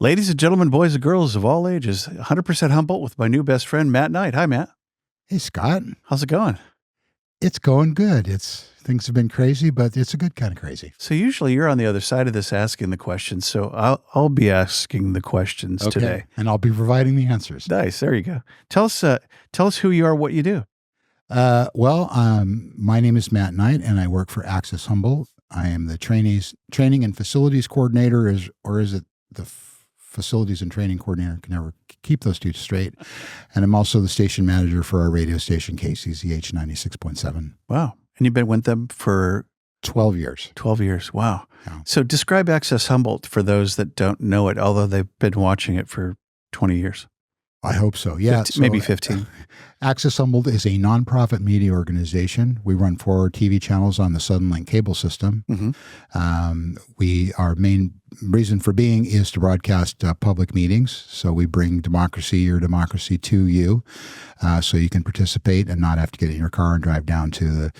Ladies and gentlemen, boys and girls of all ages, 100% Humboldt with my new best friend, Matt Knight. Hi, Matt. Hey, Scott. How's it going? It's going good. Things have been crazy, but it's a good kind of crazy. So usually you're on the other side of this asking the questions, so I'll be asking the questions today. And I'll be providing the answers. Nice. There you go. Tell us who you are, what you do. My name is Matt Knight, and I work for Access Humboldt. I am the training and facilities coordinator, or is it the facilities and training coordinator? Can never keep those two straight. And I'm also the station manager for our radio station, KHSU 96.7. Wow. And you've been with them for 12 years. 12 years. Wow. Yeah. So describe Access Humboldt for those that don't know it, although they've been watching it for 20 years. I hope so. Yeah. Maybe 15. Access Humboldt is a nonprofit media organization. We run 4 TV channels on the Southern Link cable system. Mm-hmm. Our main reason for being is to broadcast public meetings. So we bring your democracy to you, so you can participate and not have to get in your car and drive down to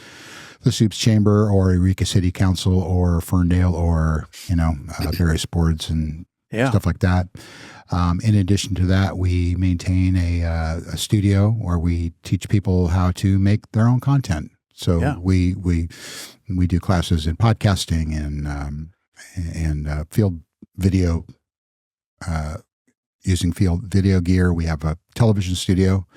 the Soup's Chamber or Eureka City Council or Ferndale or, various boards and stuff like that. In addition to that, we maintain a studio where we teach people how to make their own content. So we do classes in podcasting and field video, using field video gear. We have a television studio,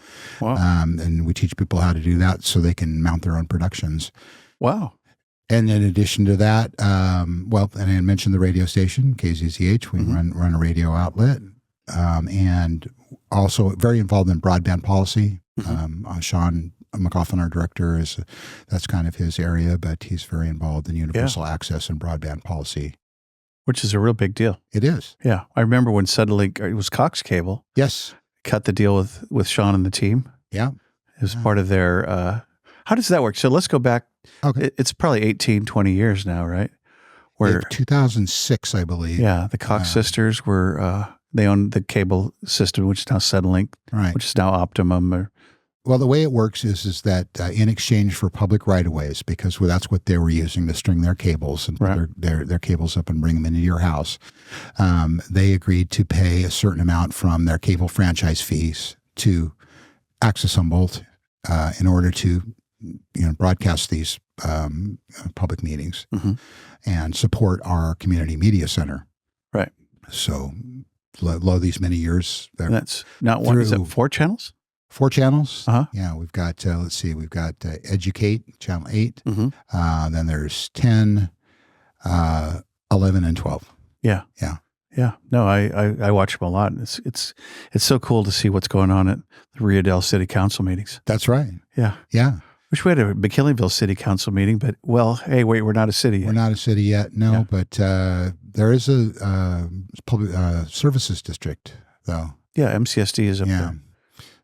and we teach people how to do that so they can mount their own productions. Wow. And in addition to that, and I mentioned the radio station, KZZH. We run a radio outlet. And also very involved in broadband policy. Sean McCaughlin, our director, that's kind of his area, but he's very involved in universal access and broadband policy. Which is a real big deal. It is. Yeah. I remember when suddenly it was Cox Cable. Yes. Cut the deal with Sean and the team. Yeah. It was part of their, how does that work? So let's go back. Okay. It's probably 18, 20 years now, right? 2006, I believe. Yeah. The Cox sisters were, they own the cable system, which is now Suddenlink, which is now Optimum. Well, the way it works is that in exchange for public right-of-ways, because that's what they were using to string their cables and put their cables up and bring them into your house, they agreed to pay a certain amount from their cable franchise fees to Access Humboldt in order to broadcast these public meetings and support our community media center. Right. So these many years. That's not one. Is it 4 channels? 4 channels. Yeah, we've got, we've got Educate, Channel 8. Then there's 10, 11, and 12. Yeah. Yeah. Yeah. No, I watch them a lot. It's so cool to see what's going on at the Rio Dell City Council meetings. That's right. Yeah. Yeah. Wish we had a McKinleyville City Council meeting, but hey, wait, we're not a city yet. We're not a city yet, no, but there is a public services district, though. Yeah, MCSD is up there.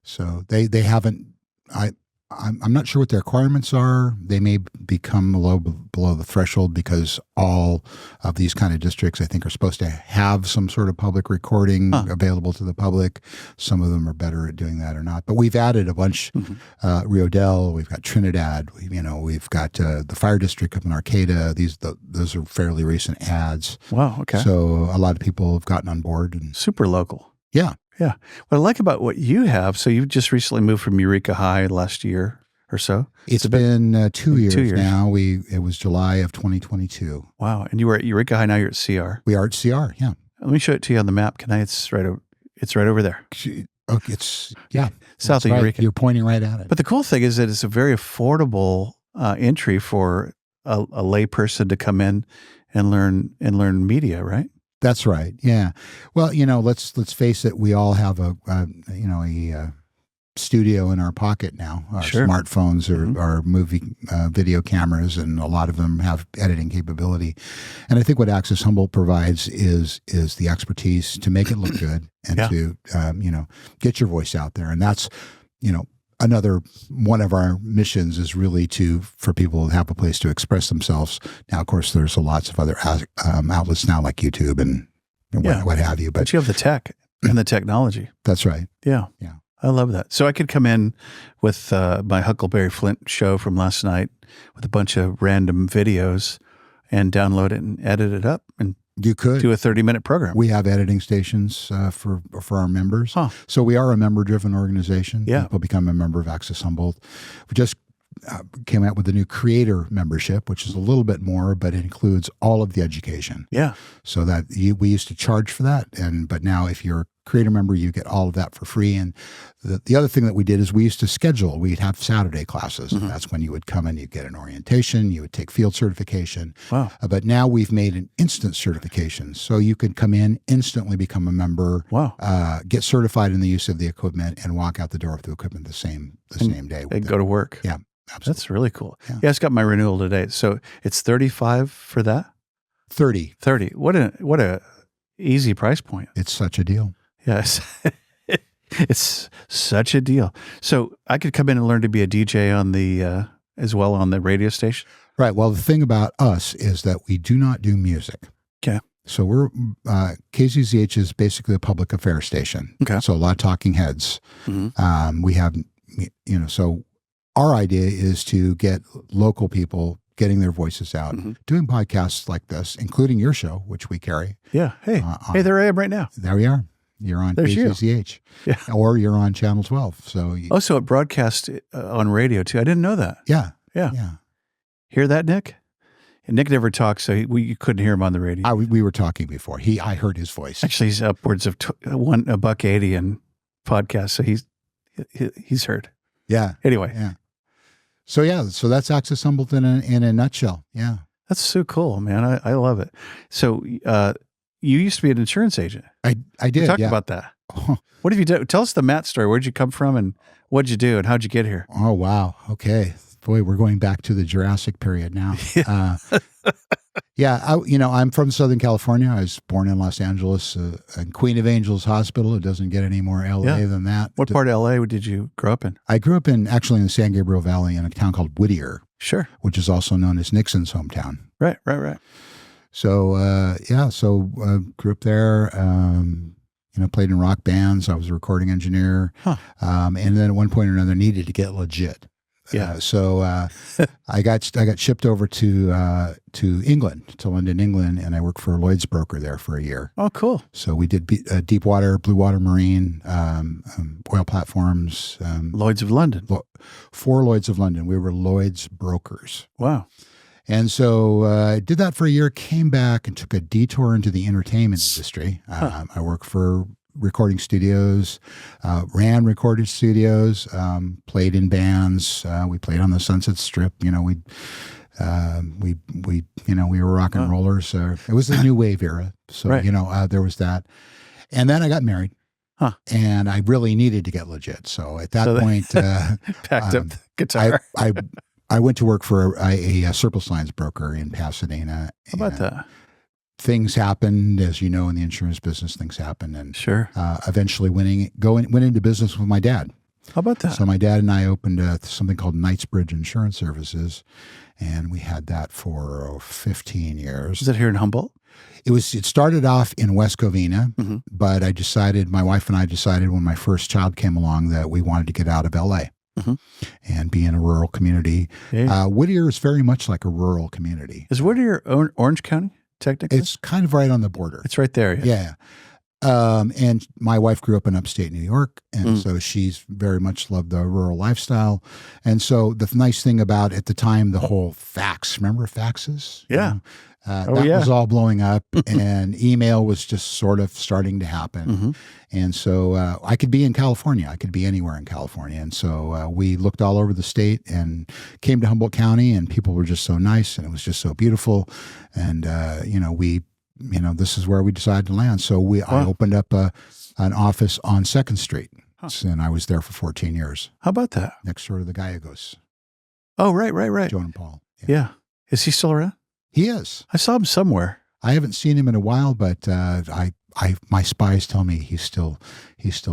So they haven't. I'm not sure what the requirements are. They may become below the threshold because all of these kind of districts, I think, are supposed to have some sort of public recording available to the public. Some of them are better at doing that or not. But we've added a bunch. Rio Dell, we've got Trinidad. We've got the fire district up in Arcata. Those are fairly recent adds. Wow. Okay. So a lot of people have gotten on board and super local. Yeah. Yeah. What I like about what you have, so you've just recently moved from Eureka High last year or so. It's been 2 years now. It was July of 2022. Wow. And you were at Eureka High, now you're at CR. We are at CR, yeah. Let me show it to you on the map. Can I? It's right over there. Okay, it's south of right. Eureka. You're pointing right at it. But the cool thing is that it's a very affordable entry for a lay person to come in and learn media, right? That's right. Yeah. Well, let's face it. We all have a studio in our pocket now. Our smartphones are movie video cameras, and a lot of them have editing capability. And I think what Access Humboldt provides is the expertise to make it look good and to get your voice out there. And that's another one of our missions is really for people to have a place to express themselves. Now, of course, there's lots of other outlets now like YouTube and what have you. But you have the tech and the technology. That's right. Yeah. Yeah. I love that. So I could come in with my Huckleberry Flint show from last night with a bunch of random videos and download it and edit it up and You could do a 30-minute program. We have editing stations for our members. Huh. So we are a member-driven organization. Yeah. People become a member of Access Humboldt. We just came out with a new creator membership, which is a little bit more, but it includes all of the education. Yeah. So that we used to charge for that, but now if you're a creator member, you get all of that for free. And the other thing that we did is we used to schedule. We'd have Saturday classes. And that's when you would come and you'd get an orientation. You would take field certification. Wow. But now we've made an instant certification, so you could come in, instantly become a member. Wow. Get certified in the use of the equipment, and walk out the door with the equipment the same day. And go to work. Yeah. Absolutely. That's really cool. Yeah. I just got my renewal today. So it's $35 for that? 30. What a easy price point. It's such a deal. Yes. It's such a deal. So I could come in and learn to be a DJ on the as well on the radio station. Right. Well, the thing about us is that we do not do music. Okay. So we're KZZH is basically a public affairs station. Okay. So a lot of talking heads. Mm-hmm. We have, so our idea is to get local people getting their voices out, doing podcasts like this, including your show, which we carry. Yeah. Hey, there I am right now. There we are. You're on KZZH. Yeah. Or you're on Channel 12. So so it broadcasts on radio too. I didn't know that. Yeah. Yeah. Yeah. Hear that, Nick? And Nick never talks, so you couldn't hear him on the radio. We were talking before. I heard his voice. Actually, he's upwards of $1.80 in podcasts, so he's heard. Yeah. Anyway. Yeah. So that's Access Humboldt in a nutshell. Yeah. That's so cool, man. I love it. So you used to be an insurance agent. I did. We talked about that. What have you done? Tell us the Matt story. Where'd you come from and what'd you do and how'd you get here? Oh, wow. Okay. Boy, we're going back to the Jurassic period now. I'm from Southern California. I was born in Los Angeles, in Queen of Angels Hospital. It doesn't get any more LA than that. What part of LA did you grow up in? I grew up actually in the San Gabriel Valley in a town called Whittier. Sure. Which is also known as Nixon's hometown. Right. So, grew up there, played in rock bands. I was a recording engineer. Huh. And then at one point or another needed to get legit. Yeah. I got shipped over to England, to London, England, and I worked for a Lloyd's broker there for a year. Oh, cool. So we did deep water, blue water marine, oil platforms. Lloyd's of London. For Lloyd's of London. We were Lloyd's brokers. Wow. And so I did that for a year, came back and took a detour into the entertainment industry. I worked for recording studios, ran recorded studios, played in bands. We played on the Sunset Strip. We were rock and rollers. It was the new wave era. So, there was that. And then I got married. Huh. And I really needed to get legit. So at that point, packed up the guitar. I went to work for a surplus lines broker in Pasadena. How about that? Things happened, as you know, in the insurance business. Things happen, and sure. Eventually, went into business with my dad. How about that? So my dad and I opened something called Knightsbridge Insurance Services, and we had that for 15 years. Is it here in Humboldt? It started off in West Covina, but my wife and I decided when my first child came along that we wanted to get out of LA. And be in a rural community. Yeah. Whittier is very much like a rural community. Is Whittier Orange County, technically? It's kind of right on the border. It's right there. Yeah. And my wife grew up in upstate New York, and so she's very much loved the rural lifestyle. And so the nice thing about, at the time, the whole fax, remember faxes? Yeah. That was all blowing up, and email was just sort of starting to happen. And so I could be in California. I could be anywhere in California. And so we looked all over the state and came to Humboldt County, and people were just so nice, and it was just so beautiful. And, this is where we decided to land. So I opened up an office on 2nd Street, and I was there for 14 years. How about that? Next door to the Gallegos. Oh, right. Joan and Paul. Yeah. Is he still around? He is. I saw him somewhere. I haven't seen him in a while, but my spies tell me he's still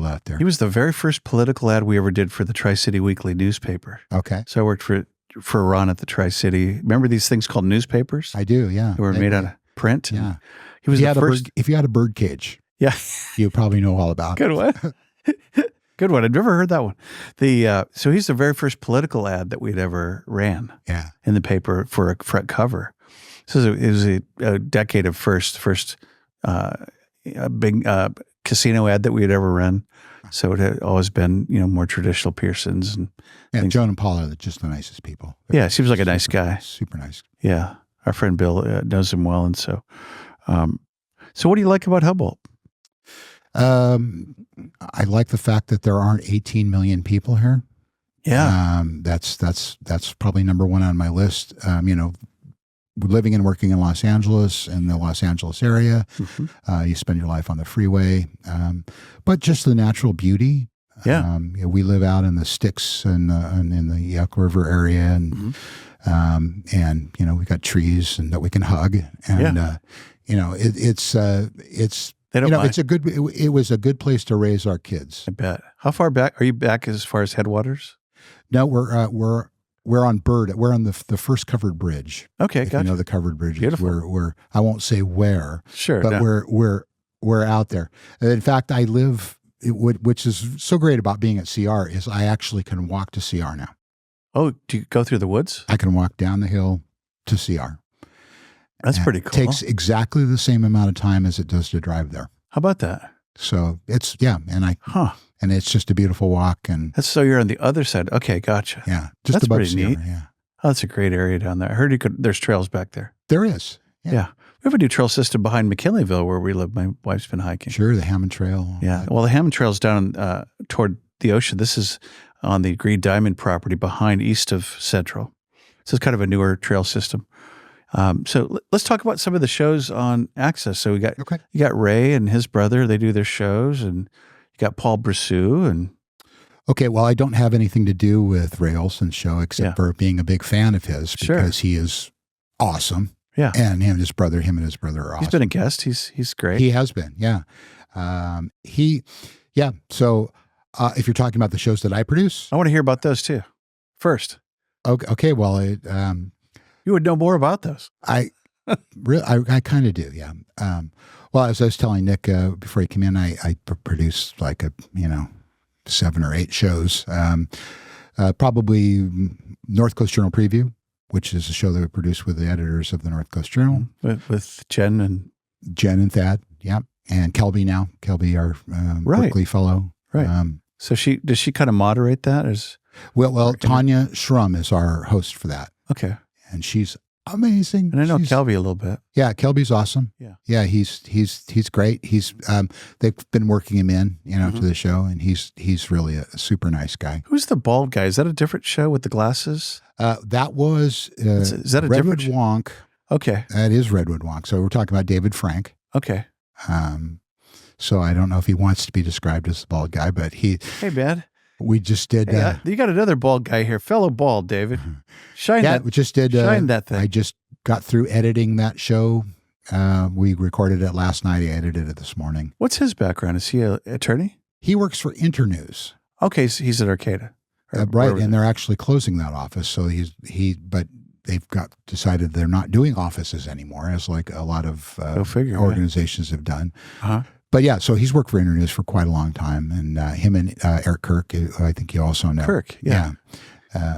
out there. He was the very first political ad we ever did for the Tri-City Weekly newspaper. Okay. So I worked for Ron at the Tri-City. Remember these things called newspapers? I do, yeah. They were made out of print. Yeah. He was the first. If you had a bird cage, yeah, you probably know all about it. Good one. Good one. I'd never heard that one. So he's the very first political ad that we'd ever ran. Yeah. In the paper for a front cover. So it was a decade of first a big casino ad that we had ever run. So it had always been, more traditional Pearsons and things. Joan and Paul are just the nicest people. Yeah, seems like a nice guy. Super nice. Yeah, our friend Bill knows him well, and so. So what do you like about Humboldt? I like the fact that there aren't 18 million people here. Yeah, that's probably number one on my list. Living and working in Los Angeles, in the Los Angeles area, you spend your life on the freeway, but just the natural beauty. Yeah, we live out in the sticks and in the Elk River area, and we got trees and that we can hug, and it's they don't mind. it was a good place to raise our kids. I bet. How far back are you back as far as headwaters? No, we're on Bird. We're on the first covered bridge. Okay, gotcha. You know the covered bridge. Beautiful. We're I won't say where. Sure, but we're out there. In fact, I live. Which is so great about being at CR is I actually can walk to CR now. Oh, do you go through the woods? I can walk down the hill to CR. That's pretty cool. It takes exactly the same amount of time as it does to drive there. How about that? So it's and it's just a beautiful walk. And that's so you're on the other side. Okay, gotcha. Yeah, just that's above pretty CR, neat. Yeah, oh, that's a great area down there. I heard there's trails back there. There is. Yeah. We have a new trail system behind McKinleyville where we live. My wife's been hiking. Sure, the Hammond Trail. Yeah. Well, the Hammond Trail's down toward the ocean. This is on the Green Diamond property behind east of Central. So it's kind of a newer trail system. So let's talk about some of the shows on Access. So you got Ray and his brother. They do their shows, and you got Paul Brissou and. Okay, well, I don't have anything to do with Ray Olson's show except for being a big fan of his because he is awesome. Yeah. And him and his brother are awesome. He's been a guest. He's great. He has been, yeah. So if you're talking about the shows that I produce. I want to hear about those too. First. Okay, well, you would know more about those. I kind of do, yeah. Well, as I was telling Nick before he came in, I produced like 7 or 8 shows. Probably North Coast Journal Preview, which is a show that we produce with the editors of the North Coast Journal. With Jen and Thad, yeah. And Kelby now. Kelby, our Berkeley fellow. Right. So does she kind of moderate that? Well, Tanya Shrum is our host for that. Okay. And she's amazing. And I know Kelby a little bit. Yeah, Kelby's awesome. Yeah, he's great. They've been working him in, to the show, and he's really a super nice guy. Who's the bald guy? Is that a different show with the glasses? That was is that a Redwood different Wonk. Okay, that is Redwood Wonk. So we're talking about David Frank. Okay. So I don't know if he wants to be described as the bald guy, but he. Hey, man. We just did. Hey, you got another bald guy here, fellow bald, David. Shine that. We just did. Shine that thing. I just got through editing that show. We recorded it last night. I edited it this morning. What's his background? Is he an attorney? He works for Internews. Okay, so he's at Arcata. Right, and they're actually closing that office. So but they've decided they're not doing offices anymore, as like a lot of organizations have done. Uh-huh. But yeah, so he's worked for Internews for quite a long time, and him and Eric Kirk, who I think you also know. Kirk, yeah.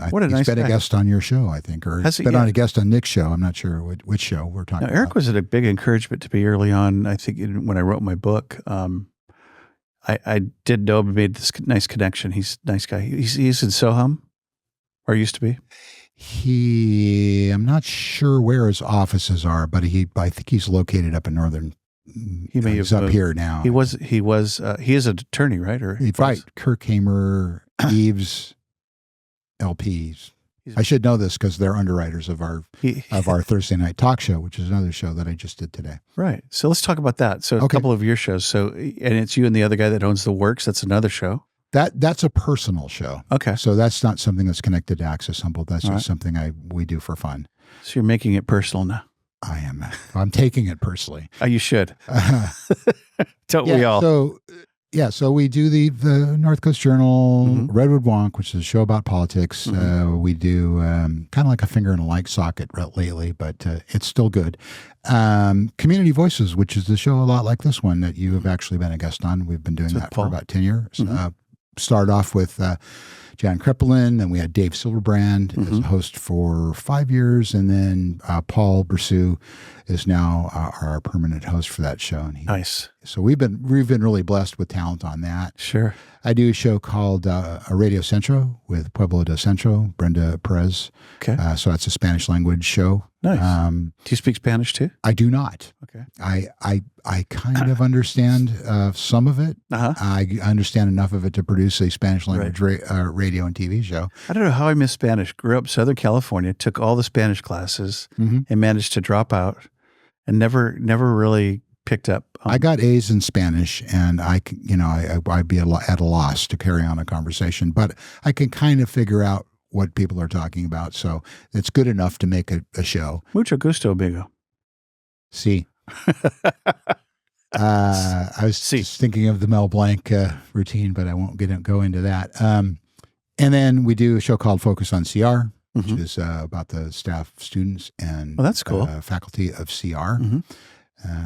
What a nice guy. He's been a guest on your show, I think, or he's been on a guest on Nick's show. I'm not sure which show we're talking about. Eric was a big encouragement to me early on. I think when I wrote my book, I did know him, made this nice connection. He's a nice guy. He's in Soham, or used to be. I'm not sure where his offices are, but I think he's located up in northern. He's up here now. He is an attorney, right? Right. Kirk Hamer, Eves, LPs. I should know this because they're underwriters of our Thursday night talk show, which is another show that I just did today. Right. So let's talk about that. So a couple of your shows. So, and it's you and the other guy that owns The Works. That's another show. That's a personal show. Okay. So that's not something that's connected to Access Humboldt. That's just something we do for fun. So you're making it personal now. I am. I'm taking it personally. You should. Don't we all? So we do the North Coast Journal, Redwood Wonk, which is a show about politics. We do kind of like a finger in a light socket lately, but it's still good. Community Voices, which is the show a lot like this one that you have actually been a guest on. We've been doing that for about 10 years. Start off with Jan Kreppelin, and we had Dave Silverbrand as a host for 5 years, and then Paul Bersu is now our permanent host for that show. And Nice. So we've been really blessed with talent on that. Sure. I do a show called Radio Centro with Pueblo de Centro, Brenda Perez. Okay. So that's a Spanish language show. Nice. Do you speak Spanish too? I do not. Okay. I kind of understand some of it. Uh-huh. I understand enough of it to produce a Spanish language radio and TV show. I don't know how I missed Spanish. Grew up in Southern California, took all the Spanish classes, and managed to drop out, and never really picked up. I got A's in Spanish, and I'd be at a loss to carry on a conversation, but I can kind of figure out what people are talking about, so it's good enough to make a show. Mucho gusto, amigo. See. I was just thinking of the Mel Blanc routine, but I won't go into that. And then we do a show called Focus on CR, which is about the staff, students, and that's cool. Faculty of CR.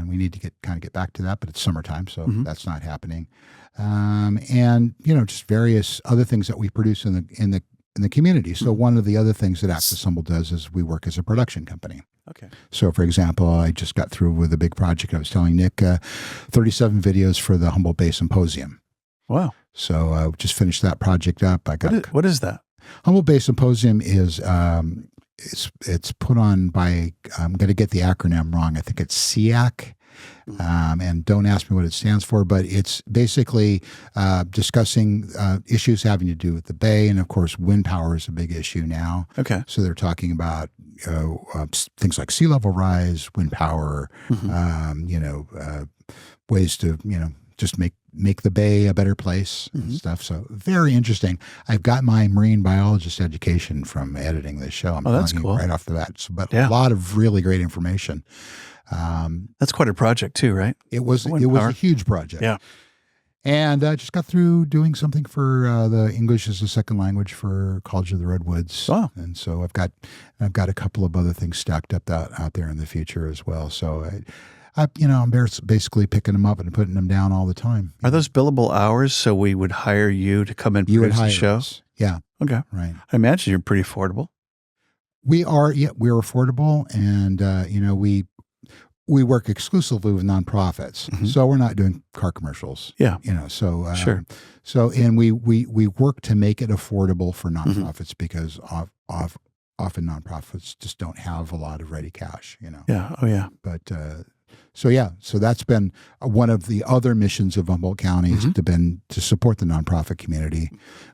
We need to get back to that, but it's summertime, so that's not happening. And just various other things that we produce in the community. So one of the other things that Access Humboldt does is we work as a production company. Okay. So, for example, I just got through with a big project. I was telling Nick, 37 videos for the Humboldt Bay Symposium. Wow. So I just finished that project up. What is that? Humboldt Bay Symposium is it's put on by, I'm going to get the acronym wrong. I think it's SEAC. And don't ask me what it stands for, but it's basically discussing issues having to do with the bay. And of course, wind power is a big issue now. Okay. So they're talking about things like sea level rise, wind power, ways to, just make the bay a better place and stuff. So very interesting. I've got my marine biologist education from editing this show. That's cool. Right off the bat. So, but a lot of really great information. That's quite a project too, right? It was a huge project. Yeah. And I just got through doing something for the English as a second language for College of the Redwoods. Oh. And so I've got a couple of other things stacked up out there in the future as well. So I'm basically picking them up and putting them down all the time. Are those billable hours? So we would hire you to come and produce the show? Us. Yeah. Okay. Right. I imagine you're pretty affordable. We are. Yeah, we're affordable, and we work exclusively with nonprofits, so we're not doing car commercials. Yeah. So sure. So and we work to make it affordable for nonprofits because often nonprofits just don't have a lot of ready cash. Yeah. Oh yeah. But so that's been one of the other missions of Humboldt County is to support the nonprofit community.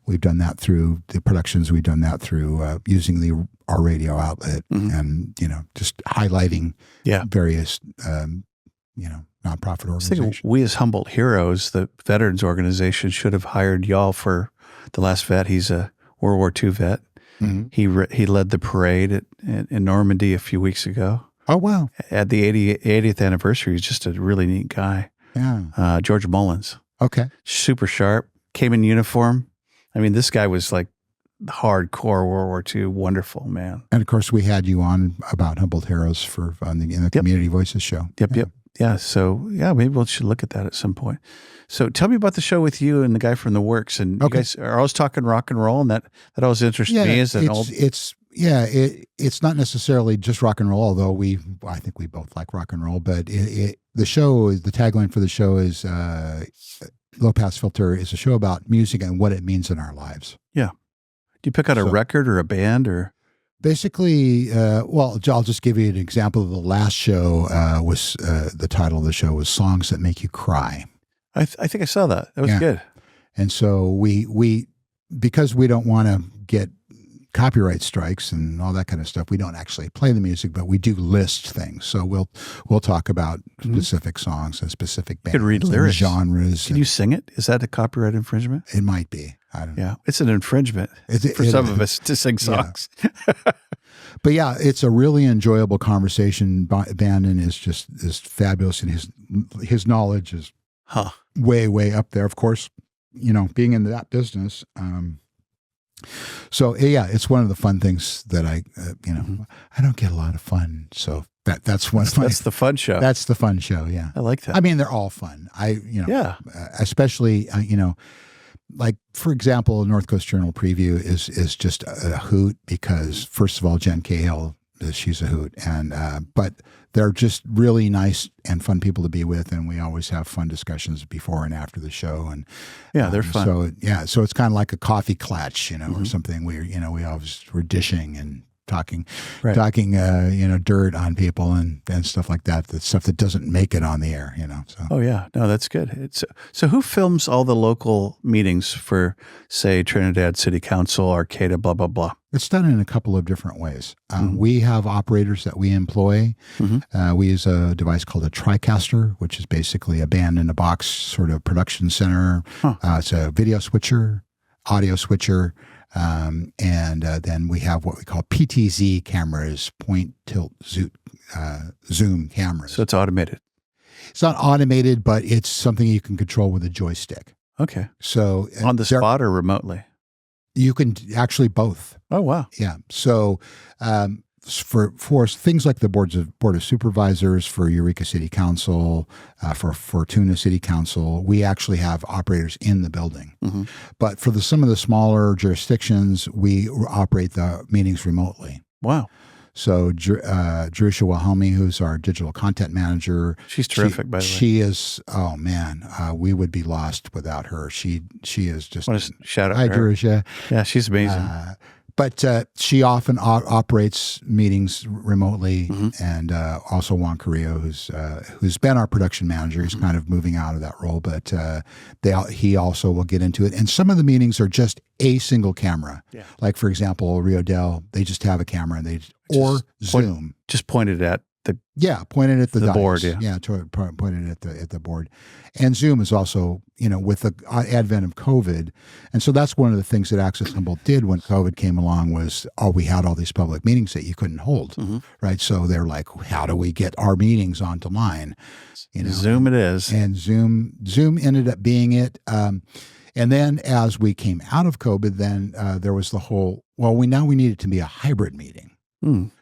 We've done that through the productions. We've done that through using our radio outlet and just highlighting various nonprofit organizations. We as Humboldt Heroes, the veterans organization, should have hired y'all for the last vet. He's a World War II vet. He led the parade in Normandy a few weeks ago. Oh, wow. At the 80th anniversary. He's just a really neat guy. Yeah. George Mullins. Okay. Super sharp. Came in uniform. I mean, this guy was like hardcore World War II. Wonderful, man. And of course, we had you on about Humboldt Heroes in the Community Voices show. Yep. Yeah. So, maybe we should look at that at some point. So tell me about the show with you and the guy from The Works. And you guys are always talking rock and roll, and that always interests me as an old... It's not necessarily just rock and roll, although I think we both like rock and roll, but the tagline for the show is Low Pass Filter is a show about music and what it means in our lives. Yeah. Do you pick out a record or a band or? Basically, I'll just give you an example of the last show was the title of the show was Songs That Make You Cry. I think I saw that. That was good. And so we because we don't want to get copyright strikes and all that kind of stuff, we don't actually play the music, but we do list things. So we'll talk about specific songs and specific bands, you could read lyrics, genres. Can you sing it? Is that a copyright infringement? It might be. I don't know. Yeah, it's an infringement for some of us to sing songs. Yeah. But yeah, it's a really enjoyable conversation. Bandon is fabulous, and his knowledge is way up there. Of course, being in that business. So it's one of the fun things that I don't get a lot of fun. So that's one. That's the fun show. That's the fun show. Yeah, I like that. I mean, they're all fun. Especially like, for example, North Coast Journal Preview is just a hoot because, first of all, Jen Cahill, she's a hoot, and but they're just really nice and fun people to be with, and we always have fun discussions before and after the show, and yeah, they're fun. So it's kind of like a coffee clutch, or something. We always were dishing and talking, dirt on people and stuff like that. The stuff that doesn't make it on the air, So. Oh yeah, no, that's good. So who films all the local meetings for, say, Trinidad City Council, Arcata, blah blah blah? It's done in a couple of different ways. We have operators that we employ. We use a device called a TriCaster, which is basically a band-in-a-box sort of production center. It's a video switcher, audio switcher, and then we have what we call PTZ cameras, point, tilt, zoom cameras. So it's automated. It's not automated, but it's something you can control with a joystick. Okay. So on the spot or remotely? You can actually both. Oh, wow. Yeah. So for things like the Board of Supervisors, for Eureka City Council, for Fortuna City Council, we actually have operators in the building. But for some of the smaller jurisdictions, we operate the meetings remotely. Wow. So Jerusha Wahome, who's our digital content manager. She's terrific, by the way. She is, oh man, we would be lost without her. She is just. Want to shout out hi, her. Jerusha. Yeah, she's amazing. But she often operates meetings remotely, and also Juan Carrillo, who's been our production manager. He's kind of moving out of that role, but he also will get into it. And some of the meetings are just a single camera. Yeah. Like, for example, Rio Del, they just have a camera, and Zoom. Just pointed at the pointed at the board. Yeah, pointed at the board. And Zoom is also, with the advent of COVID. And so that's one of the things that Access Humboldt did when COVID came along was, we had all these public meetings that you couldn't hold, right? So they're like, how do we get our meetings onto line? Zoom it is. And Zoom ended up being it. And then as we came out of COVID, then there was the whole, we need it to be a hybrid meeting.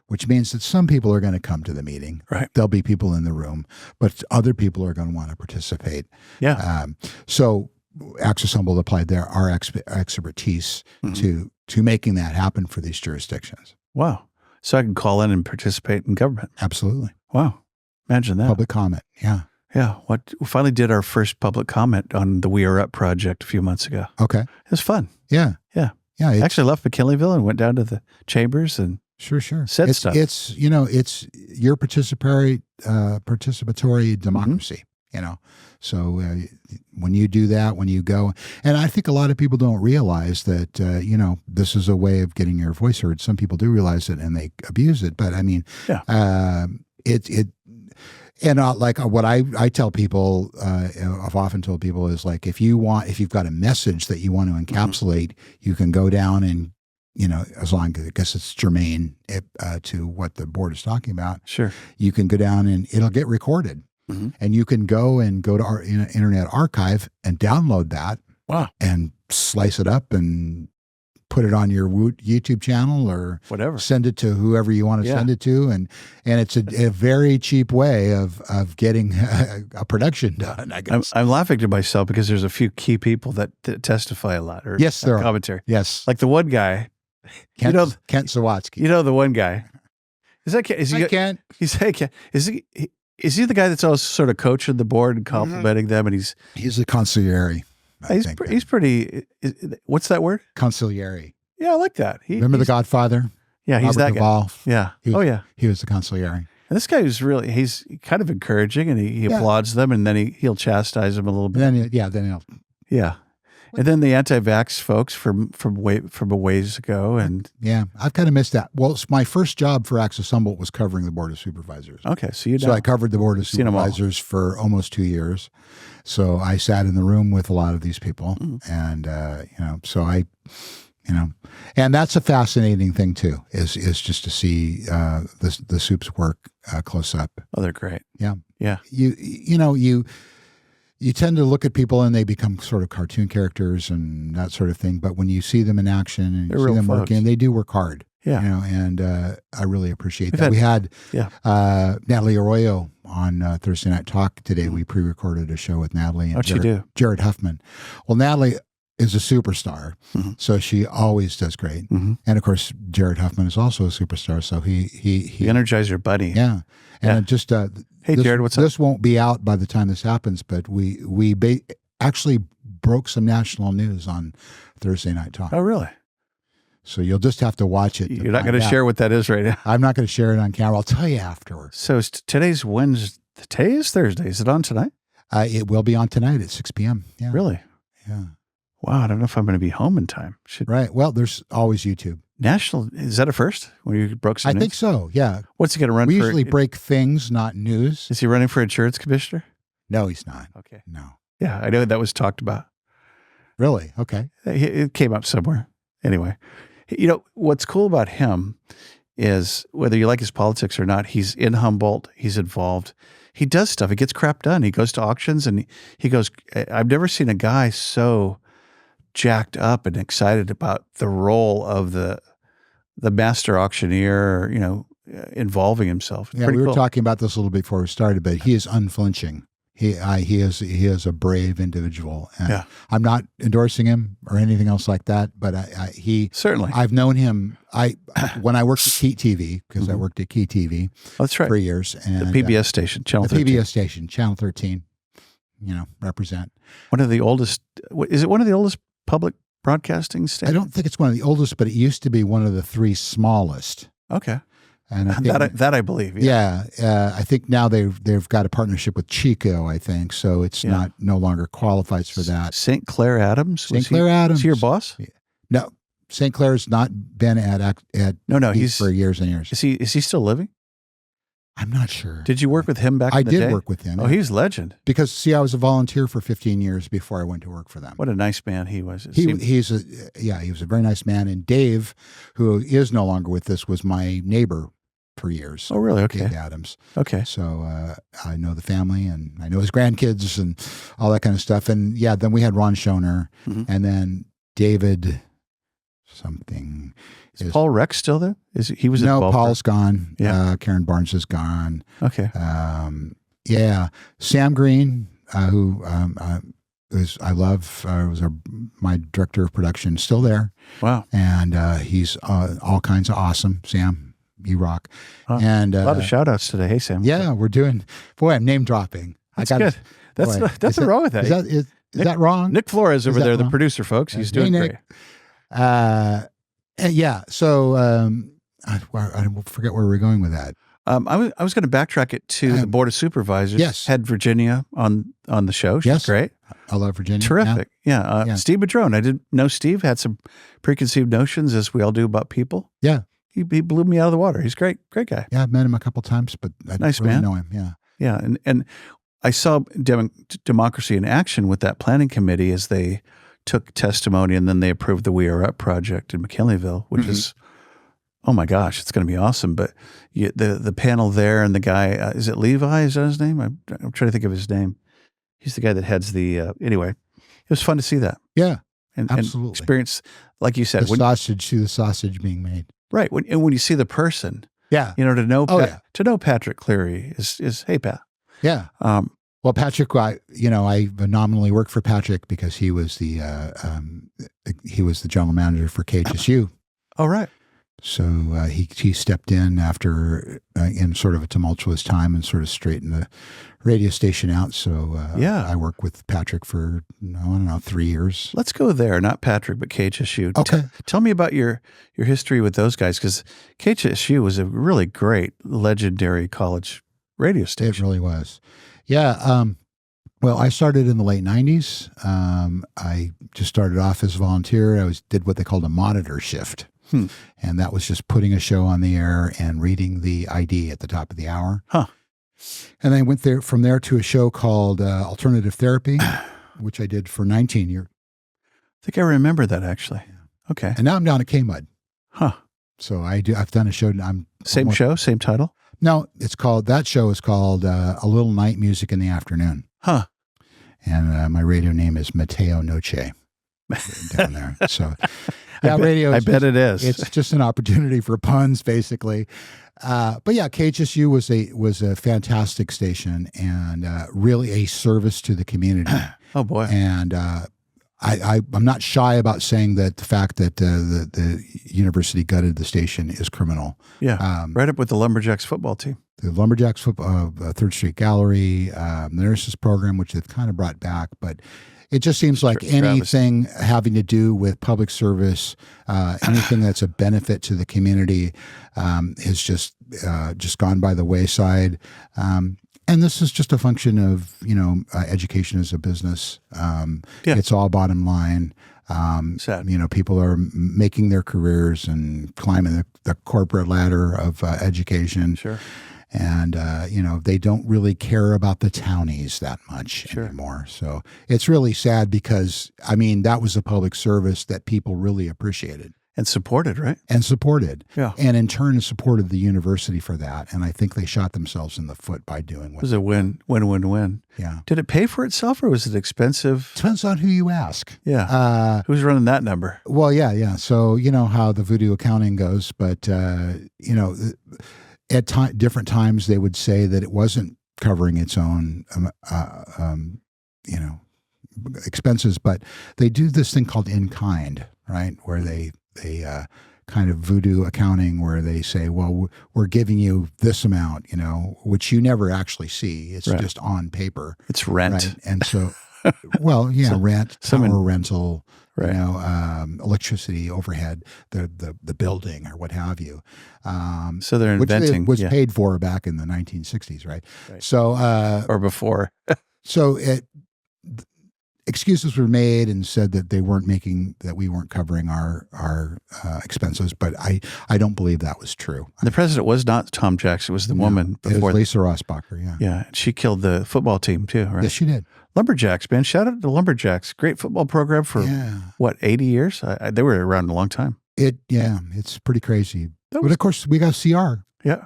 Which means that some people are going to come to the meeting. Right. There'll be people in the room, but other people are going to want to participate. Yeah. So Access Humboldt applied our expertise to making that happen for these jurisdictions. Wow. So I can call in and participate in government. Absolutely. Wow. Imagine that. Public comment. Yeah. Yeah. We finally did our first public comment on the We Are Up project a few months ago. Okay. It was fun. Yeah. Yeah. Yeah. I actually left McKinleyville and went down to the chambers and Sure. Said stuff. It's your participatory democracy. So when you do that, when you go, and I think a lot of people don't realize that this is a way of getting your voice heard. Some people do realize it and they abuse it, but I mean, like what I tell people, I've often told people is like if you've got a message that you want to encapsulate, you can go down and. As long as I guess it's germane to what the board is talking about. Sure. You can go down and it'll get recorded. And you can go to our Internet Archive and download that. Wow. And slice it up and put it on your YouTube channel or whatever. Send it to whoever you want to send it to. And it's a very cheap way of getting a production done, I guess. I'm laughing to myself because there's a few key people that testify a lot. Or yes, there are. Commentary. Yes. Like the one guy. Kent Sawatsky. The one guy. Is he Kent? Is he the guy that's always sort of coaching the board and complimenting them? And he's a consigliere. He's pretty. What's that word? Consigliere. Yeah, I like that. Remember The Godfather? Yeah, he's Robert that Duvall. guy. Yeah. He was the consigliere. And this guy he's kind of encouraging, and he applauds them, and then he'll chastise them a little bit. And then he'll. And then the anti-vax folks from a ways ago, and I've kind of missed that. Well, my first job for Access Humboldt was covering the Board of Supervisors. Okay, so I covered the Board of Supervisors for almost 2 years. So I sat in the room with a lot of these people, and and that's a fascinating thing too. Is just to see the soups work close up. Oh, they're great. Yeah, yeah. You tend to look at people and they become sort of cartoon characters and that sort of thing. But when you see them in action and you see them working, they do work hard. Yeah. And I really appreciate that. We had Natalie Arroyo on Thursday Night Talk today. We pre-recorded a show with Natalie and What'd she do? Jared Huffman. Well, Natalie is a superstar. Mhm. So she always does great. Mhm. And of course, Jared Huffman is also a superstar. So he The Energizer Bunny. yeah. And Yeah. it just, Hey, this, Jared, what's up? this won't be out by the time this happens, but we actually broke some national news on Thursday Night Talk. Oh, really? So you'll just have to watch it. to You're not find going to out. share what that is right now. I'm not going to share it on camera. I'll tell you afterwards. So today's Wednesday. Today is Thursday. Is it on tonight? It will be on tonight at 6 p.m. Yeah. Really? Yeah. Wow. I don't know if I'm going to be home in time. Right. Well, there's always YouTube. National, is that a first when you broke some I news? think so. Yeah. What's he going to run We for? usually break things, not news. Is he running for insurance commissioner? No, he's not. Okay. No. Yeah, I know that was talked about. Really? Okay. It came up somewhere. Anyway, what's cool about him is whether you like his politics or not, he's in Humboldt. He's involved. He does stuff. He gets crap done. He goes to auctions and he goes, I've never seen a guy so jacked up and excited about the role of the master auctioneer, involving himself. It's Yeah, pretty we were cool. talking about this a little before we started, but he is unflinching. He is a brave individual, and Yeah. I'm not endorsing him or anything else like that. But Certainly. I've known him. When I worked at Key TV, because I Mhm. worked at Key TV That's right. for years, and The PBS station, Channel the 13. PBS station, Channel 13. Represent. One of the oldest, is it one of the oldest public broadcasting I stations? don't think it's one of the oldest, but it used to be one of the 3 smallest. Okay. And I think, That I believe. yeah, I think now they've got a partnership with Chico. I think so. It's Yeah. no longer qualifies for that. St. Clair Adams? St. Clair Adams. Is he your boss? No, St. Clair's not been at No, Key he's for years and years. is he still living? I'm not sure. Did you work with him back I in the did day? work with him. Oh, he's a legend. because see, I was a volunteer for 15 years before I went to work for them. What a nice man he was. It He seemed- he was a very nice man. And Dave, who is no longer with us, was my neighbor for years. Oh, really? Okay. Dave Adams. Okay. So I know the family and I know his grandkids and all that kind of stuff. And yeah, then we had Ron Schoner Mhm. and then David something. Is Paul Rex still there? He was at No, Balfour? Paul's gone. Yeah. Karen Barnes is gone. Okay. Yeah, Sam Green, who I love, was my director of production, still there, Wow. and he's all kinds of awesome. Sam, you rock, Huh. and A lot of shout outs today. Hey, Sam. yeah, we're doing. Boy, I'm name dropping. That's good. That's boy, nothing wrong with that. Is that wrong? Nick Flores over that there, the wrong? producer, folks. He's Hey, doing Nick. great. Yeah. So I forget where we're going with that. I was going to backtrack it to the Board of Supervisors. Yes. Had Virginia on the show. She's Yes. great. I love Virginia. Terrific. Yeah. Yeah. Steve Madrone. I didn't know Steve had some preconceived notions, as we all do, about people. Yeah. He blew me out of the water. He's great guy. Yeah, I've met him a couple times, but I don't Nice really man. know him. Yeah. Yeah. And I saw democracy in action with that planning committee as they took testimony and then they approved the We Are Up project in McKinleyville, which is, oh my gosh, it's going to be awesome. But the panel there and the guy, is it Levi? Is that his name? I'm trying to think of his name. He's the guy that heads the, anyway, it was fun to see that. Yeah. And Absolutely. experience, like you said, See the sausage being made. right. When you see the person, Yeah. to know, Oh, to know Patrick Cleary is, hey, Pat. Yeah. Well, Patrick, I nominally worked for Patrick because he was the general manager for KHSU. Oh, right. So he stepped in after in sort of a tumultuous time and sort of straightened the radio station out. So I worked with Patrick for I don't know 3 years. Let's go there, not Patrick, but KHSU. Okay. Tell me about your history with those guys, because KHSU was a really great, legendary college radio It station. really was. Yeah. Well, I started in the late 90s. I just started off as a volunteer. I did what they called a monitor shift. And that was just putting a show on the air and reading the ID at the top of the hour. Huh. And I went from there to a show called Alternative Therapy, which I did for 19 years. I think I remember that, actually. Okay. And now I'm down at KMUD. Huh. So I've done a show. Same show, same title? No, that show is called A Little Night Music in the Afternoon. Huh. And my radio name is Mateo Noche down there. So yeah, radio. I bet it is. It's just an opportunity for puns, basically. But yeah, KHSU was a fantastic station and really a service to the community. Oh boy. And I'm not shy about saying that the fact that the university gutted the station is criminal. Yeah, right up with the Lumberjacks football team. The Lumberjacks football, Third Street Gallery, the nurses program, which they've kind of brought back, but it just seems like anything having to do with public service, anything that's a benefit to the community, has just gone by the wayside. And this is just a function of, education as a business. It's all bottom line. Sad. People are making their careers and climbing the corporate ladder of education. Sure. And, they don't really care about the townies that much anymore. So it's really sad because, that was a public service that people really appreciated. And supported, right? And supported. Yeah. And in turn supported the university for that. And I think they shot themselves in the foot by doing what it was a win-win-win. Yeah. Did it pay for itself or was it expensive? Depends on who you ask. Yeah. Who's running that number? Well, yeah. So you know how the voodoo accounting goes, but, at different times they would say that it wasn't covering its own, expenses, but they do this thing called in kind, right? Where they kind of voodoo accounting where they say, well, we're giving you this amount, which you never actually see. It's just on paper. It's rent. Right? And so, rent, power rental, right. Electricity, overhead, the building or what have you. So they're inventing. Which was paid for back in the 1960s, right? So, or before. So excuses were made and said that we weren't covering our expenses, but I don't believe that was true. The president was not Tom Jackson; it was the woman before. It was Lisa Rossbacher. Yeah, yeah, she killed the football team too, right? Yes, she did. Lumberjacks, man! Shout out to Lumberjacks, great football program for 80 years? They were around a long time. It's pretty crazy. But of course, we got CR. Yeah,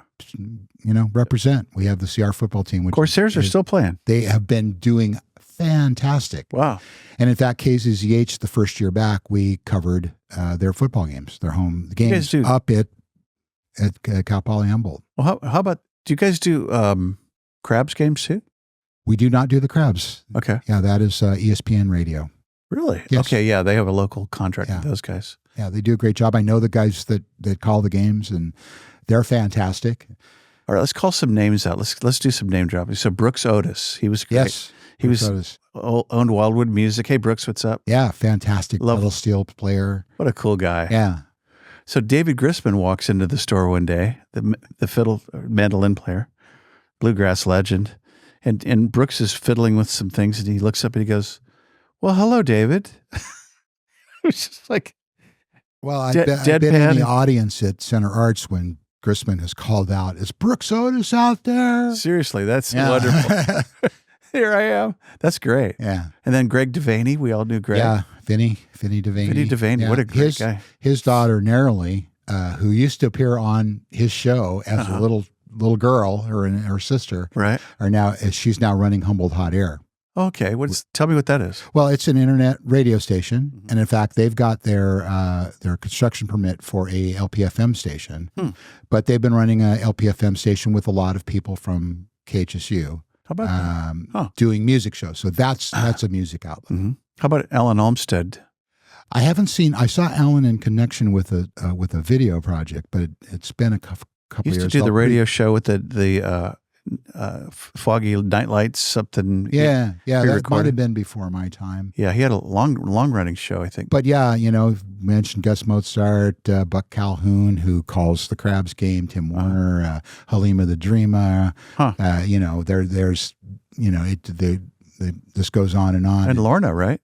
represent. We have the CR football team. Which Corsairs are still playing. They have been doing fantastic. Wow. And in fact, KZZH, the first year back, we covered their football games, their home games up at Cal Poly Humboldt. Well, how about, do you guys do Crabs games too? We do not do the Crabs. Okay. Yeah, that is ESPN radio. Really? Yes. Okay, yeah, they have a local contract with those guys. Yeah, they do a great job. I know the guys that call the games, and they're fantastic. All right, let's call some names out. Let's do some name dropping. So Brooks Otis, he was great. Yes. He owned Wildwood Music. Hey, Brooks, what's up? Yeah, fantastic pedal steel player. What a cool guy. Yeah. So David Grisman walks into the store one day, the mandolin player, bluegrass legend, and Brooks is fiddling with some things, and he looks up and he goes, "Well, hello, David." It's just like, well, I've been in the audience at Center Arts when Grisman has called out, "Is Brooks Otis out there?" Seriously, that's wonderful. Here I am. That's great. Yeah. And then Greg Devaney, we all knew Greg. Yeah, Vinny Devaney. Vinny Devaney, yeah. What a great guy. His daughter, Narrowly, who used to appear on his show as a little girl, her and her sister, right, she's now running Humboldt Hot Air. Okay, tell me what that is. Well, it's an internet radio station, and in fact, they've got their construction permit for a LPFM station, but they've been running a LPFM station with a lot of people from KHSU. How about doing music shows? So that's a music outlet. Mm-hmm. How about Alan Olmsted? I haven't seen. I saw Alan in connection with a video project, but it's been a couple years. Used to do the radio show with the foggy night lights, something. Yeah, that might have been before my time. Yeah, he had a long running show, I think. But yeah, mentioned Gus Mozart, Buck Calhoun, who calls the Crabs game, Tim Warner, Halima the Dreamer. There's this goes on. And Lorna, right?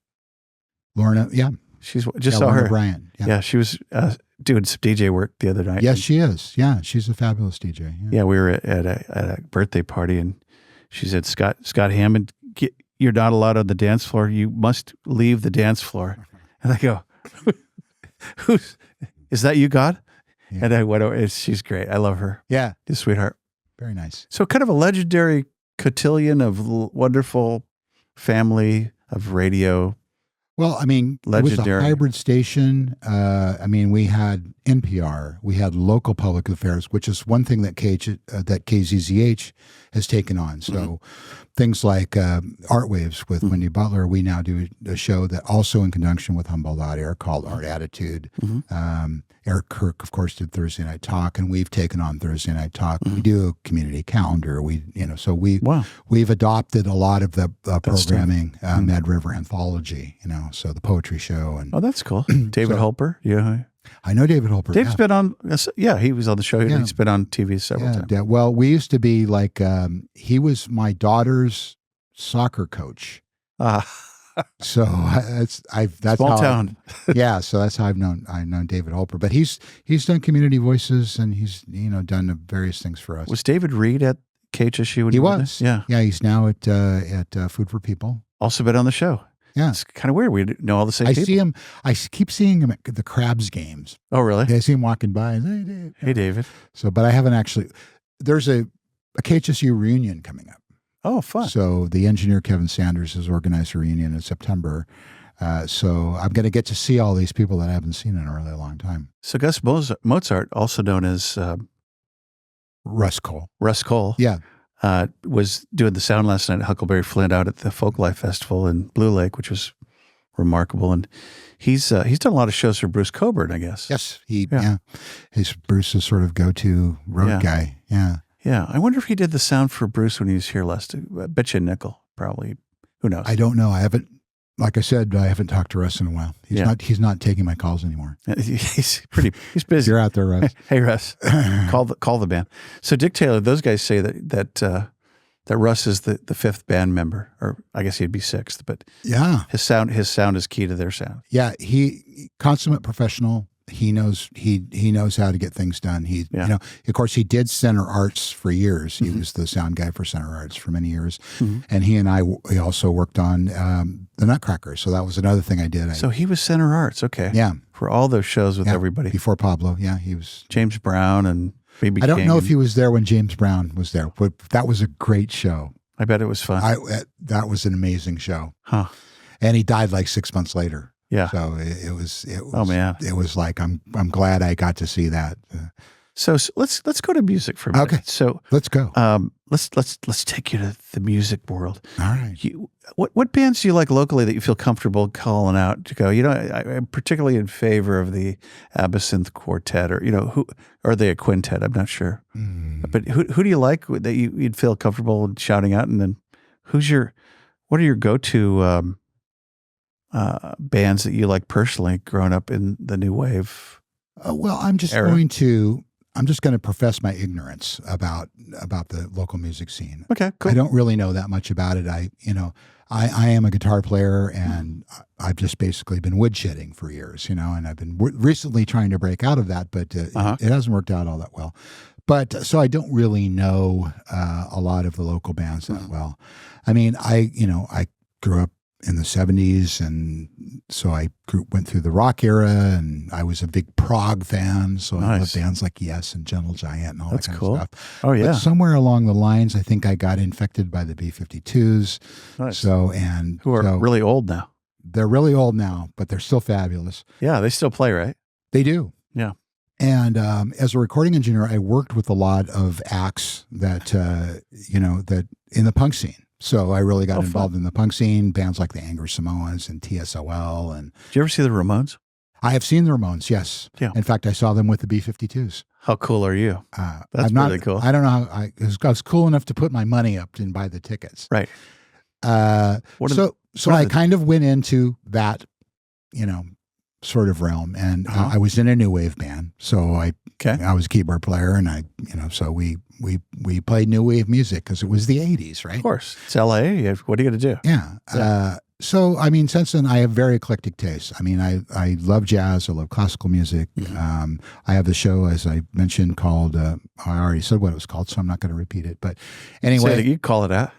Lorna, yeah. She's just saw Lorna her. Bryant. Yeah, she was doing some DJ work the other night. Yes, she is. Yeah, she's a fabulous DJ. Yeah, we were at a birthday party, and she said, Scott Hammond, you're not allowed on the dance floor. You must leave the dance floor. And I go, is that you, God? Yeah. And I went over. She's great. I love her. Yeah. She's a sweetheart. Very nice. So kind of a legendary cotillion of wonderful family of radio Well, I mean, it was a Legendary. hybrid station. I mean, we had NPR, we had local public affairs, which is one thing that that KZZH has taken on. So things like Art Waves with Wendy Butler, we now do a show that also in conjunction with Humboldt Hot Air called Art Attitude. Eric Kirk, of course, did Thursday Night Talk, and we've taken on Thursday Night Talk. We do a community calendar. We've adopted a lot of the programming, Mad River Anthology, so the poetry show. And Oh, that's cool. David Holper. Yeah. I know David Holper. Dave's been on, he was on the show. Yeah. He's been on TV several times. Yeah. Well, we used to be like, he was my daughter's soccer coach. So that's Small how town. So that's how I've known David Holper. But he's done community voices, and he's done various things for us. Was David Reed at KHSU? When He you were was. there? Yeah. Yeah, he's now at Food for People. Also been on the show. Yeah. It's kind of weird. We know all the same people. See him. I keep seeing him at the Crabs games. Oh, really? I see him walking by. And, hey, Dave. Hey, David. So, but I haven't actually. There's a KHSU reunion coming up. Oh, fun. So the engineer Kevin Sanders has organized a reunion in September. So I'm going to get to see all these people that I haven't seen in a really long time. So Gus Mozart, also known as Russ Cole. Russ Cole, Yeah. was doing the sound last night at Huckleberry Flint out at the Folklife Festival in Blue Lake, which was remarkable. And he's done a lot of shows for Bruce Coburn, I guess. Yes. He's Bruce's sort of go-to road guy. Yeah. Yeah. I wonder if he did the sound for Bruce when he was here last. I bet you a nickel, probably. Who knows? I don't know. I haven't, like I said, I haven't talked to Russ in a while. He's not taking my calls anymore. He's busy. You're out there, Russ. Hey, Russ, call the band. So Dick Taylor, those guys say that Russ is the fifth band member, or I guess he'd be sixth, but yeah, his sound is key to their sound. Yeah. He consummate professional. He knows how to get things done. Of course, he did Center Arts for years. He was the sound guy for Center Arts for many years, and he also worked on the Nutcracker. So that was another thing I did. So he was Center Arts, okay? Yeah, for all those shows with everybody before Pablo. Yeah, he was James Brown and B.B. I don't King know if he was there when James Brown was there, but that was a great show. I bet it was fun. That was an amazing show. Huh? And he died like 6 months later. Yeah. So it was. Oh man. It was like I'm glad I got to see that. So let's go to music for a minute. Okay. So let's go. Let's take you to the music world. All right. What bands do you like locally that you feel comfortable calling out to go? I'm particularly in favor of the Absinthe Quartet, or who are they a quintet? I'm not sure. But who do you like that you'd feel comfortable shouting out? And then what are your go-to bands that you like personally growing up in the new wave? Well, I'm just going to profess my ignorance about the local music scene. Okay, cool. I don't really know that much about it. I am a guitar player, and I've just basically been woodshedding for years, and I've been recently trying to break out of that, but it hasn't worked out all that well. But so I don't really know a lot of the local bands that well. I mean, I grew up in the 70s, and so I went through the rock era, and I was a big prog fan, so I loved bands like Yes and Gentle Giant and all that kind of stuff. Oh yeah. But somewhere along the lines, I think I got infected by the B-52s. Nice. Who are really old now. They're really old now, but they're still fabulous. Yeah, they still play, right? They do. Yeah. And as a recording engineer, I worked with a lot of acts that that in the punk scene. So I really got involved in the punk scene, bands like the Angry Samoans and TSOL. And did you ever see the Ramones? I have seen the Ramones, yes. Yeah. In fact, I saw them with the B-52s. How cool are you? That's really cool. I don't know how I was cool enough to put my money up and buy the tickets. Right. So I kind of went into that, sort of realm, and I was in a new wave band. So I was a keyboard player, and so we played new wave music because it was the 80s, right? Of course. It's LA. What are you going to do? Yeah. So, I mean, since then, I have very eclectic tastes. I mean, I love jazz. I love classical music. I have a show, as I mentioned, called, I already said what it was called, so I'm not going to repeat it. But anyway. You call it out.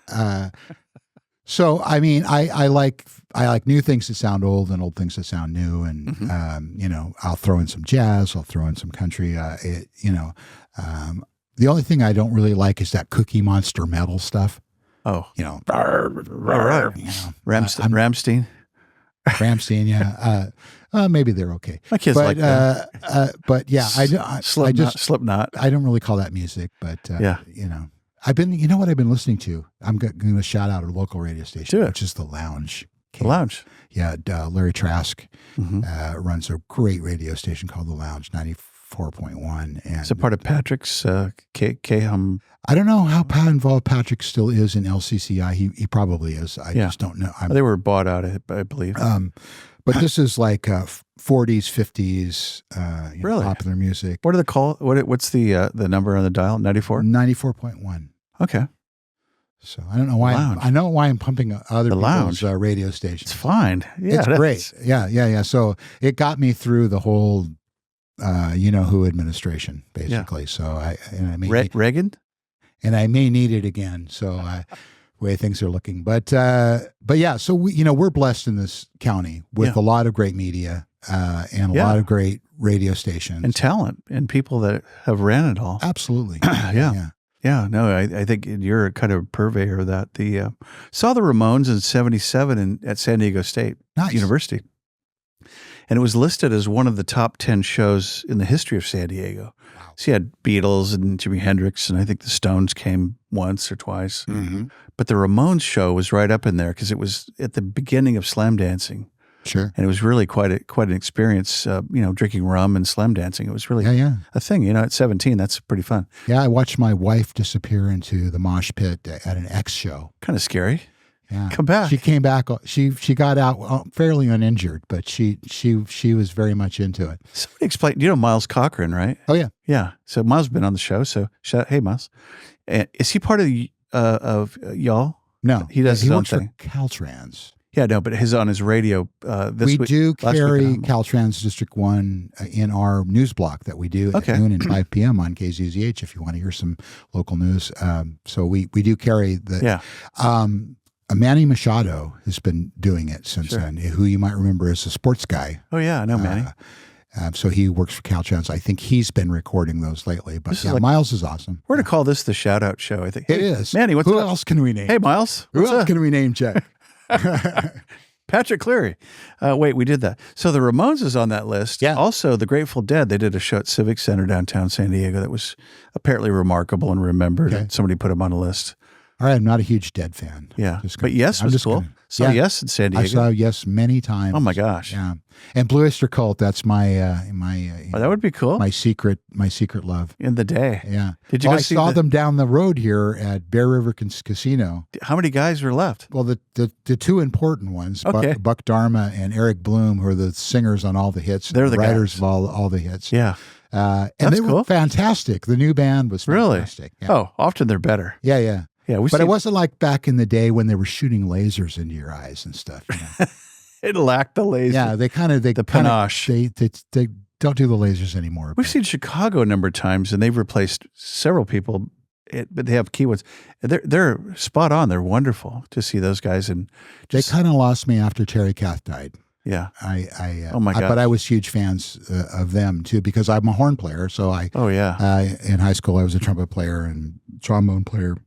So, I mean, I like new things that sound old and old things that sound new. And, I'll throw in some jazz. I'll throw in some country. The only thing I don't really like is that Cookie Monster metal stuff. Oh, right. Ramstein. Ramstein, yeah. Maybe they're okay. My kids but, like that. But yeah, Slipknot. I don't really call that music, but Yeah. you know, you know what I've been listening to? I'm going to shout out a local radio station, Do it. which is The Lounge. The Lounge. Yeah, Larry Trask Mm-hmm. runs a great radio station called The Lounge, 94.1. And Is it part of Patrick's K-Hum? I don't know how involved Patrick still is in LCCI. He probably is. I just don't know. They were bought out, I believe. But this is like 40s, 50s, Really? popular music. What are the call? What's the number on the dial? 94? 94.1. Okay. So I don't know why. Lounge. I know why I'm pumping other The people's Lounge. Radio stations. It's fine. Yeah, It's great. Yeah. So it got me through the whole, who administration, basically. So I may Reagan? and I may need it again. So way things are looking, but yeah. So we're blessed in this county with a lot of great media and a lot of great radio stations And talent and people that have ran it all. Absolutely. Yeah, no, I think you're kind of a purveyor of that. Saw the Ramones in '77 at San Diego State University. And it was listed as one of the top 10 shows in the history of San Diego. Wow. So you had Beatles and Jimi Hendrix, and I think the Stones came once or twice. Mm-hmm. But the Ramones show was right up in there because it was at the beginning of slam dancing. Sure. And it was really quite an experience, drinking rum and slam dancing. It was really a thing. At 17, that's pretty fun. Yeah, I watched my wife disappear into the mosh pit at an X show. Kind of scary. Yeah. Come back. She came back. She got out fairly uninjured, but she was very much into it. Somebody explain. You know Miles Cochran, right? Oh yeah, yeah. So Miles has been on the show. So hey, Miles, is he part of y'all? No, he does. He his own works thing. for Caltrans. Yeah, no, but on his radio. We do carry Caltrans District 1 in our news block that we do at noon and 5 p.m. on KZZH if you want to hear some local news. So we do carry the. Yeah. Manny Machado has been doing it since then, who you might remember as a sports guy. Oh, yeah, I know Manny. So he works for Caltrans. I think he's been recording those lately. But Miles is awesome. We're going to call this the shout-out show, I think. It is. Manny, who else can we name? Hey, Miles. Who else can we name, Jack? Patrick Cleary. Wait, we did that. So the Ramones is on that list. Yeah. Also, the Grateful Dead, they did a show at Civic Center downtown San Diego that was apparently remarkable and remembered. Okay. Somebody put them on a list. All right, I'm not a huge Dead fan. Yeah, but Yes was cool. So Yes in San Diego. I saw Yes many times. Oh my gosh. Yeah, and Blue Oyster Cult. That's my that would be cool. My secret love. In the day. Yeah. Did you? I saw them down the road here at Bear River Casino. How many guys were left? Well, the two important ones, Buck Dharma and Eric Bloom, who are the singers on all the hits. They're the writers guys. of all the hits. Yeah. And they were fantastic. The new band was fantastic. Really? Yeah. Oh, often they're better. Yeah. Yeah, but it wasn't like back in the day when they were shooting lasers into your eyes and stuff. It lacked the laser. Yeah, the panache. They don't do the lasers anymore. We've seen Chicago a number of times, and they've replaced several people, but they have key ones. They're spot on. They're wonderful to see those guys. And they kind of lost me after Terry Kath died. Yeah. Oh my God. But I was huge fans of them too because I'm a horn player. So in high school I was a trumpet player and trombone player.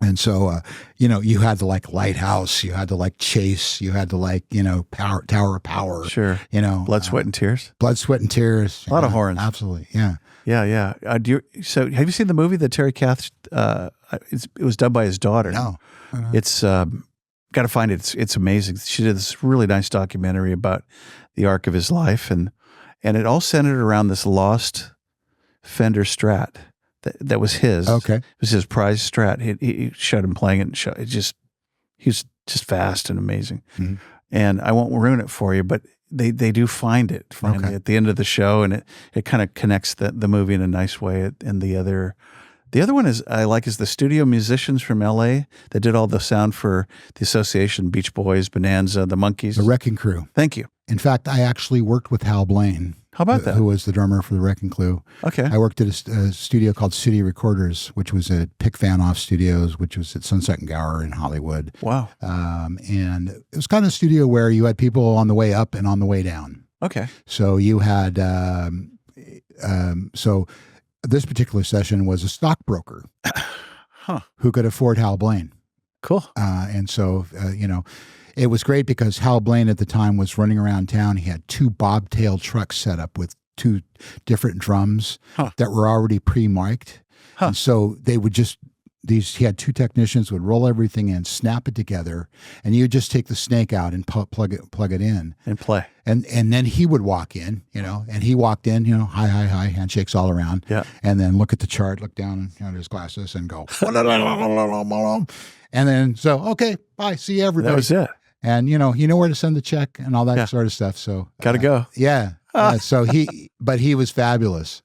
And so, you had to like Lighthouse, you had to like Chase, you had to like, Tower of Power. Sure. Blood, Sweat, and Tears. Blood, Sweat, and Tears. A lot of horns. Absolutely. Yeah. Yeah. So have you seen the movie that Terry Kath, it was done by his daughter. No. It's, got to find it. It's amazing. She did this really nice documentary about the arc of his life. And it all centered around this lost Fender Strat. That was his. Okay. It was his prize Strat. He showed him playing it. And he was just fast and amazing. Mm-hmm. And I won't ruin it for you, but they do find it finally at the end of the show, and it kind of connects the movie in a nice way. And the other one is the studio musicians from L.A. that did all the sound for the Association, Beach Boys, Bonanza, the Monkees. The Wrecking Crew. Thank you. In fact, I actually worked with Hal Blaine. How about that? Who was the drummer for the Wrecking Crew. Okay. I worked at a studio called City Recorders, which was at Pick Fanoff Studios, which was at Sunset and Gower in Hollywood. Wow. And it was kind of a studio where you had people on the way up and on the way down. Okay. So you had, so this particular session was a stockbroker who could afford Hal Blaine. Cool. And so, It was great because Hal Blaine at the time was running around town. He had 2 bobtail trucks set up with 2 different drums that were already pre-mic'd. And so they would just, he had 2 technicians would roll everything in, snap it together, and you would just take the snake out and plug it in. And play. And then he would walk in, and he walked in, hi, handshakes all around. Yeah. And then look at the chart, look down at his glasses and go, and then, okay, bye, see you, everybody. That was it. And, you know where to send the check and all that sort of stuff. So. Got to go. Yeah. So but he was fabulous.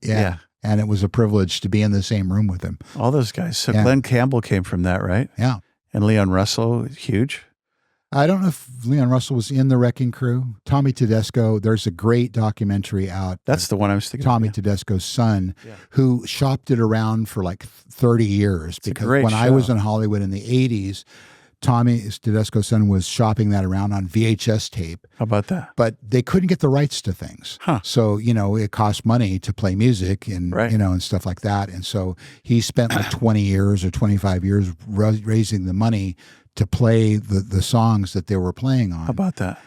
Yeah. And it was a privilege to be in the same room with him. All those guys. So Glenn Campbell came from that, right? Yeah. And Leon Russell, huge. I don't know if Leon Russell was in the Wrecking Crew. Tommy Tedesco, there's a great documentary out. That's the one I was thinking Tommy of. Tedesco's son, who shopped it around for like 30 years. Because when I was in Hollywood in the 80s, Tommy Tedesco's son was shopping that around on VHS tape. How about that? But they couldn't get the rights to things. So, it cost money to play music and, and stuff like that. And so he spent like 20 years or 25 years raising the money to play the songs that they were playing on. How about that?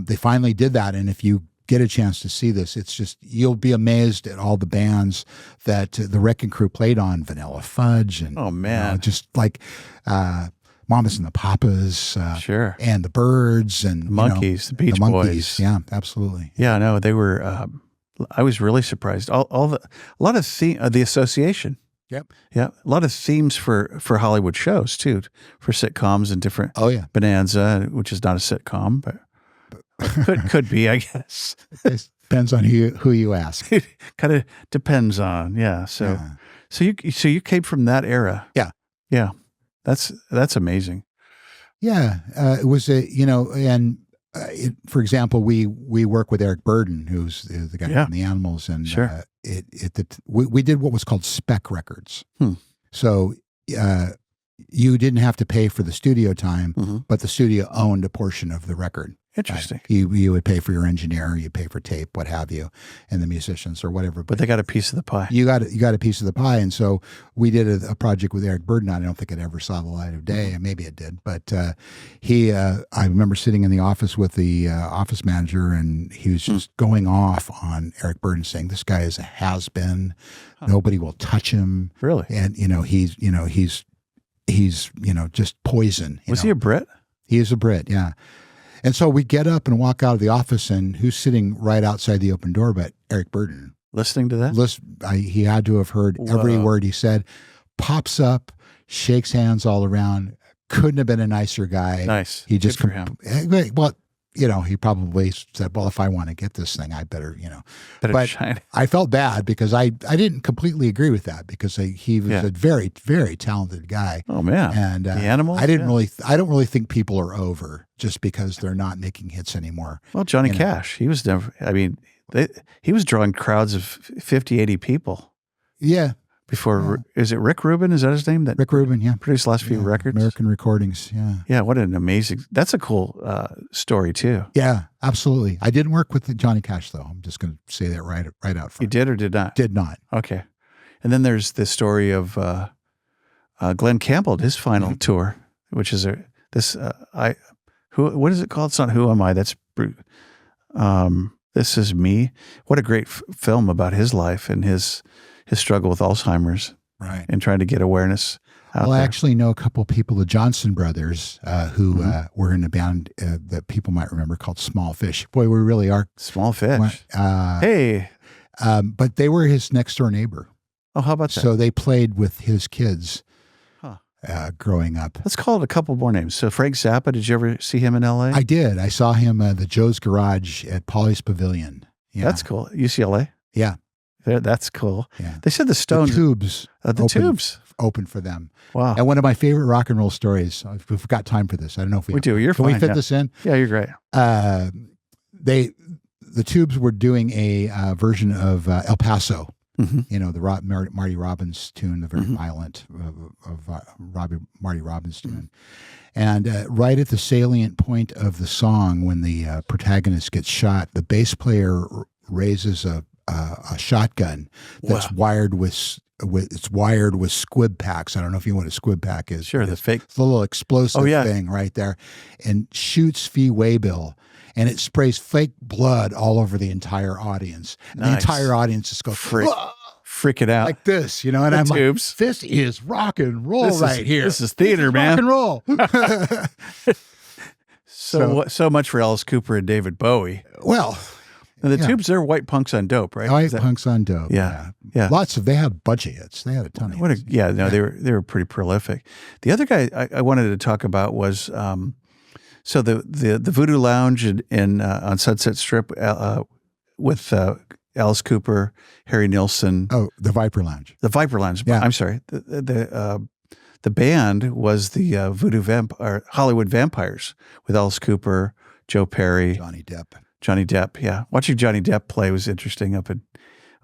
They finally did that. And if you get a chance to see this, it's just, you'll be amazed at all the bands that the Wrecking Crew played on. Vanilla Fudge and just like Mamas and the Papas, and the Birds and the Monkees, the Beach Boys. Yeah, absolutely. Yeah, no, they were. I was really surprised. A lot of the association. Yep. Yeah, a lot of themes for Hollywood shows too, for sitcoms and different. Oh yeah, Bonanza, which is not a sitcom, but could be, I guess. It depends on who you ask. It kind of depends on So you came from that era. Yeah. Yeah. That's amazing. Yeah, it was for example, we work with Eric Burden, who's the guy from the Animals, and we did what was called spec records. So you didn't have to pay for the studio time, but the studio owned a portion of the record. Interesting. You would pay for your engineer, you pay for tape, what have you, and the musicians or whatever. But they got a piece of the pie. You got a piece of the pie, and so we did a project with Eric Burden. I don't think it ever saw the light of day. Maybe it did, but I remember sitting in the office with the office manager, and he was just going off on Eric Burden, saying this guy is a has-been. Nobody will touch him. Really? And he's just poison. Was he a Brit? He is a Brit. Yeah. And so we get up and walk out of the office, and who's sitting right outside the open door but Eric Burden. Listening to that? He had to have heard every word he said. Pops up, shakes hands all around. Couldn't have been a nicer guy. Nice. He just, Good for him. Well, he probably said, well, if I want to get this thing, I better, But shine. I felt bad because I didn't completely agree with that because he was a very, very talented guy. Oh man. And the Animals? I don't really think people are over just because they're not making hits anymore. Well, Johnny Cash, he was never, he was drawing crowds of 50, 80 people. Yeah. Before, is it Rick Rubin? Is that his name? Rick Rubin, yeah. Produced the last few records? American Recordings, yeah. Yeah, what an amazing, that's a cool story too. Yeah, absolutely. I didn't work with Johnny Cash though. I'm just going to say that right out front. You did or did not? Did not. Okay. And then there's the story of Glenn Campbell, his final tour, which is what is it called? It's not Who Am I? That's This Is Me. What a great film about his life and his struggle with Alzheimer's, right? And trying to get awareness out there. I actually know a couple of people, the Johnson brothers, who were in a band that people might remember called Small Fish. Boy, we really are. Small Fish. Hey. But they were his next door neighbor. Oh, how about that? So they played with his kids growing up. Let's call it a couple more names. So Frank Zappa, did you ever see him in L.A.? I did. I saw him at the Joe's Garage at Polly's Pavilion. Yeah. That's cool. UCLA? Yeah. That's cool. Yeah. They said the Stones. The Tubes. Tubes. Open for them. Wow. And one of my favorite rock and roll stories, if we've got time for this. I don't know if we do. You're Can fine. we fit this in? Yeah, you're great. The Tubes were doing a version of El Paso. The Marty Robbins tune, the very violent of Marty Robbins tune. And right at the salient point of the song, when the protagonist gets shot, the bass player raises a shotgun that's wired with it's wired with squib packs. I don't know if you know what a squib pack is. Sure, the fake. It's a little explosive yeah. thing right there, and shoots fee waybill, and it sprays fake blood all over the entire audience. And the entire audience just goes freaking out like this, you know. And I'm tubes. like, this is rock and roll here. This is theater, man. Rock and roll. So much for Alice Cooper and David Bowie. Well. And the Tubes, they're white punks on dope, right? White punks on dope. Yeah. They had a bunch of hits. They had a ton of hits. They were pretty prolific. The other guy I wanted to talk about was so the Voodoo Lounge on Sunset Strip with Alice Cooper, Harry Nilsson. Oh, the Viper Lounge. The Viper Lounge. Yeah. I'm sorry. The band was the Hollywood Vampires with Alice Cooper, Joe Perry, Johnny Depp, yeah. Watching Johnny Depp play was interesting.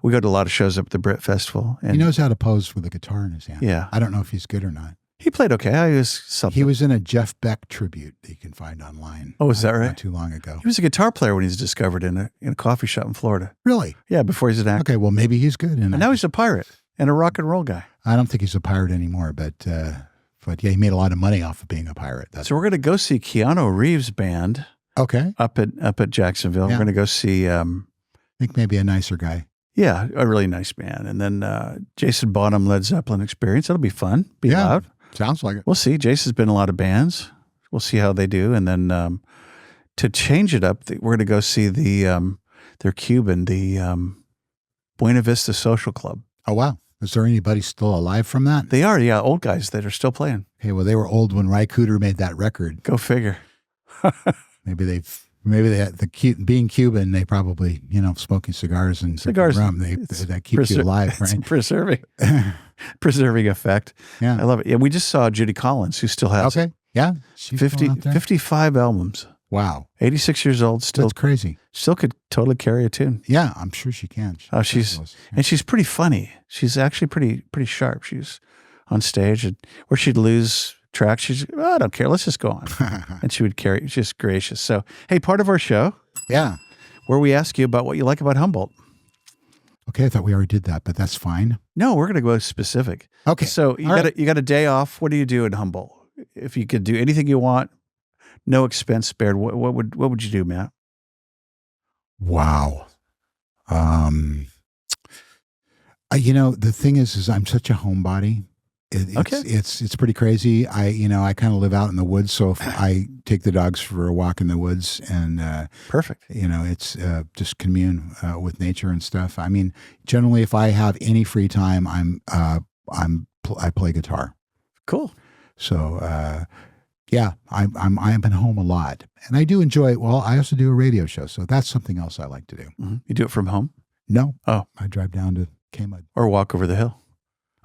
We go to a lot of shows up at the Brit Festival. And he knows how to pose with a guitar in his hand. Yeah. I don't know if he's good or not. He played okay. He was something. He was in a Jeff Beck tribute that you can find online. Oh, is that right? Not too long ago. He was a guitar player when he was discovered in a coffee shop in Florida. Really? Yeah, before he's an actor. Okay, well, maybe he's good. And now he's a pirate and a rock and roll guy. I don't think he's a pirate anymore, but yeah, he made a lot of money off of being a pirate. So we're going to go see Keanu Reeves' band. Okay. Up at Jacksonville. Yeah. We're going to go see. I think maybe a nicer guy. Yeah, a really nice band. And then Jason Bonham, Led Zeppelin Experience. That'll be fun. Be loud. Sounds like it. We'll see. Jason's been in a lot of bands. We'll see how they do. And then to change it up, we're going to go see they're Cuban, the Buena Vista Social Club. Oh, wow. Is there anybody still alive from that? They are, yeah, old guys that are still playing. Okay, well, they were old when Ry Cooder made that record. Go figure. Maybe they had being Cuban, they probably, smoking cigars and rum. That keeps you alive, right? Preserving effect. Yeah. I love it. Yeah, we just saw Judy Collins, who still has 55 albums. Wow. 86 years old, still. That's crazy. Still could totally carry a tune. Yeah, I'm sure she can. She's pretty funny. She's actually pretty sharp. She's on stage where she'd lose tracks. She's, I don't care. Let's just go on. And she would carry, just gracious. So, hey, part of our show. Yeah. Where we ask you about what you like about Humboldt. Okay. I thought we already did that, but that's fine. No, we're going to go specific. Okay. So you got a day off. What do you do in Humboldt? If you could do anything you want, no expense spared, what would you do, Matt? Wow. The thing is I'm such a homebody. It's pretty crazy. I kind of live out in the woods, so if I take the dogs for a walk in the woods and perfect. It's just commune with nature and stuff. I mean, generally, if I have any free time, I play guitar. Cool. So I've been home a lot, and I do enjoy it. Well, I also do a radio show, so that's something else I like to do. Mm-hmm. You do it from home? No. Oh, I drive down to KMUD or walk over the hill.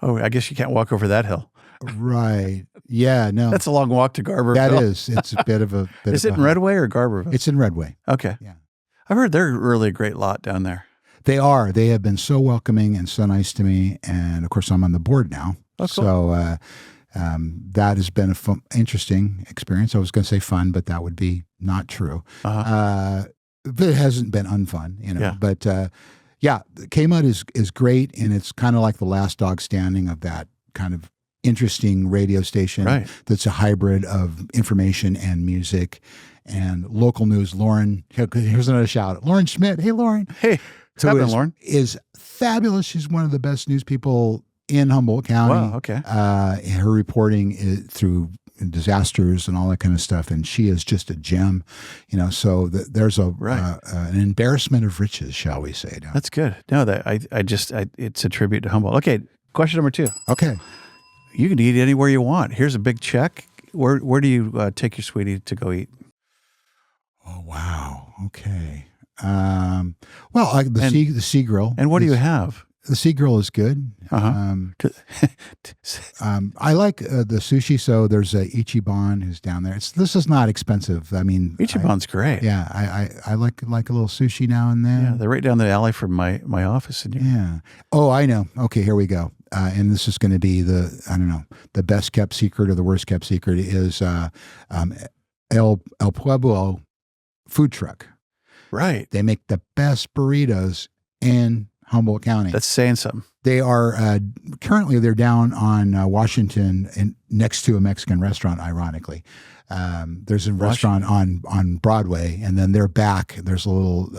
Oh, I guess you can't walk over that hill. Right. Yeah, no. That's a long walk to Garberville. That is. It's a bit of a... Is it in Redway or Garberville? It's in Redway. Okay. Yeah. I've heard they're really a great lot down there. They are. They have been so welcoming and so nice to me. And, of course, I'm on the board now. Oh, cool. So that has been an interesting experience. I was going to say fun, but that would be not true. Uh-huh. But it hasn't been unfun, Yeah. But... KMUD is great, and it's kind of like the last dog standing of that kind of interesting radio station that's a hybrid of information and music and local news. Lauren, here's another shout. Lauren Schmidt. Hey, Lauren. Hey, what's happening, Lauren? Is fabulous. She's one of the best news people in Humboldt County. Wow, okay. Her reporting is through disasters and all that kind of stuff, and she is just a gem, so there's an embarrassment of riches, shall we say. That's good. No, it's a tribute to Humboldt. Okay, question number 2. Okay. You can eat anywhere you want. Here's a big check. Where do you take your sweetie to go eat? Oh, wow. Okay. The Sea Grill. And what do you have? The Sea Grill is good. Uh-huh. I like the sushi. So there's a Ichiban who's down there. This is not expensive. I mean, Ichiban's great. Yeah, I like a little sushi now and then. Yeah, they're right down the alley from my office. Yeah. Oh, I know. Okay, here we go. And this is going to be the best kept secret or the worst kept secret is El Pueblo food truck. Right. They make the best burritos in Humboldt County. That's saying something. They are currently they're down on Washington and next to a Mexican restaurant. Ironically, there's a restaurant on Broadway, and then they're back. There's a little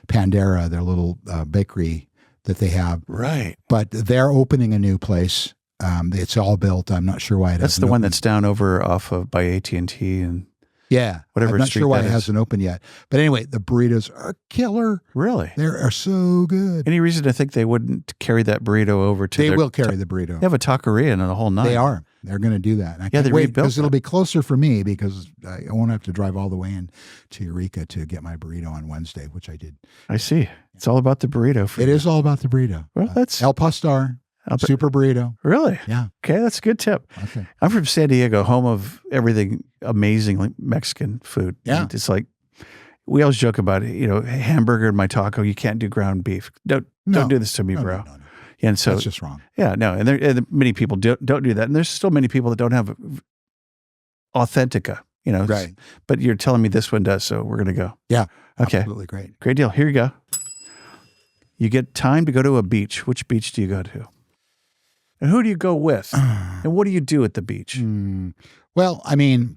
Pandera, their little bakery that they have. Right. But they're opening a new place. It's all built. I'm not sure why it. That's the one that's down over off of by AT&T and. Yeah, whatever. I'm not street sure why that it is. hasn't opened yet. But anyway, the burritos are killer. Really? They are so good. Any reason to think they wouldn't carry that burrito over to They their will carry the burrito. They have a taqueria and a whole nine. They are. They're going to do that. And I Yeah, can't they wait rebuilt because it'll that. be closer for me because I won't have to drive all the way in to Eureka to get my burrito on Wednesday, which I did. I see. It's all about the burrito. For It you. is all about the burrito. Well, that's El Pastor, super burrito. really Yeah. okay. That's a good tip. Okay. I'm from San Diego, home of everything amazing Mexican food. Yeah. And it's like we always joke about it. You know, hamburger and my taco. You can't do ground beef. Don't do this to me, bro. No. And so That's just wrong. yeah, no. And many people don't do that. And there's still many people that don't have Authentica. You know, Right. But you're telling me this one does, so we're gonna go. Yeah. Okay. Absolutely great. Great deal. Here you go. You get time to go to a beach. Which beach do you go to? And who do you go with? And what do you do at the beach? Well, I mean,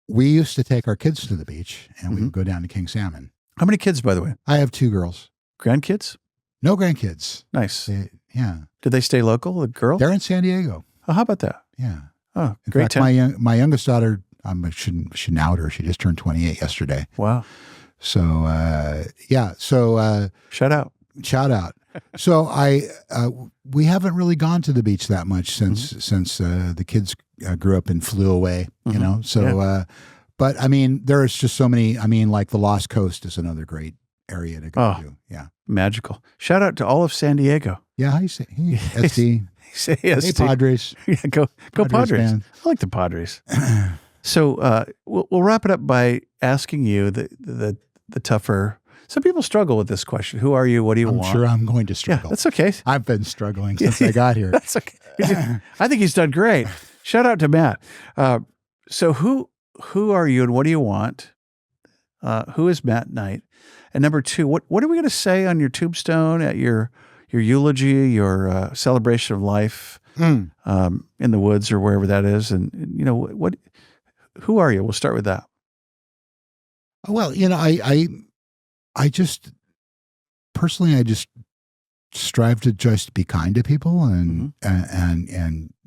we used to take our kids to the beach and we would go down to King Salmon. How many kids, by the way? I have 2 girls. Grandkids? No grandkids. Nice. Yeah. Did they stay local, the girl? They're in San Diego. Oh, how about that? Yeah. Oh, In great fact, time. my youngest daughter, I shouldn't out her. She just turned 28 yesterday. Wow. So, yeah. So, Shout out. shout out. So we haven't really gone to the beach that much since the kids grew up and flew away, you know? So, but I mean, there's just so many, I mean, like the Lost Coast is another great area to go to. Yeah. Magical. Shout out to all of San Diego. Yeah. How you say? Hey, SD. Say yes. Hey, Padres. Yeah, go Padres. fan. I like the Padres. So we'll wrap it up by asking you the tougher. Some people struggle with this question. Who are you? What do you I'm want? sure I'm going to Yeah, struggle. that's okay. I've been struggling since I got here. That's okay. I think he's done great. Shout out to Matt. So who are you and what do you want? Who is Matt Knight? And number 2, what are we going to say on your tombstone at your eulogy, your celebration of life in the woods or wherever that is? And you know who are you? We'll start with that. Well, you know, I just personally, I just strive to just be kind to people and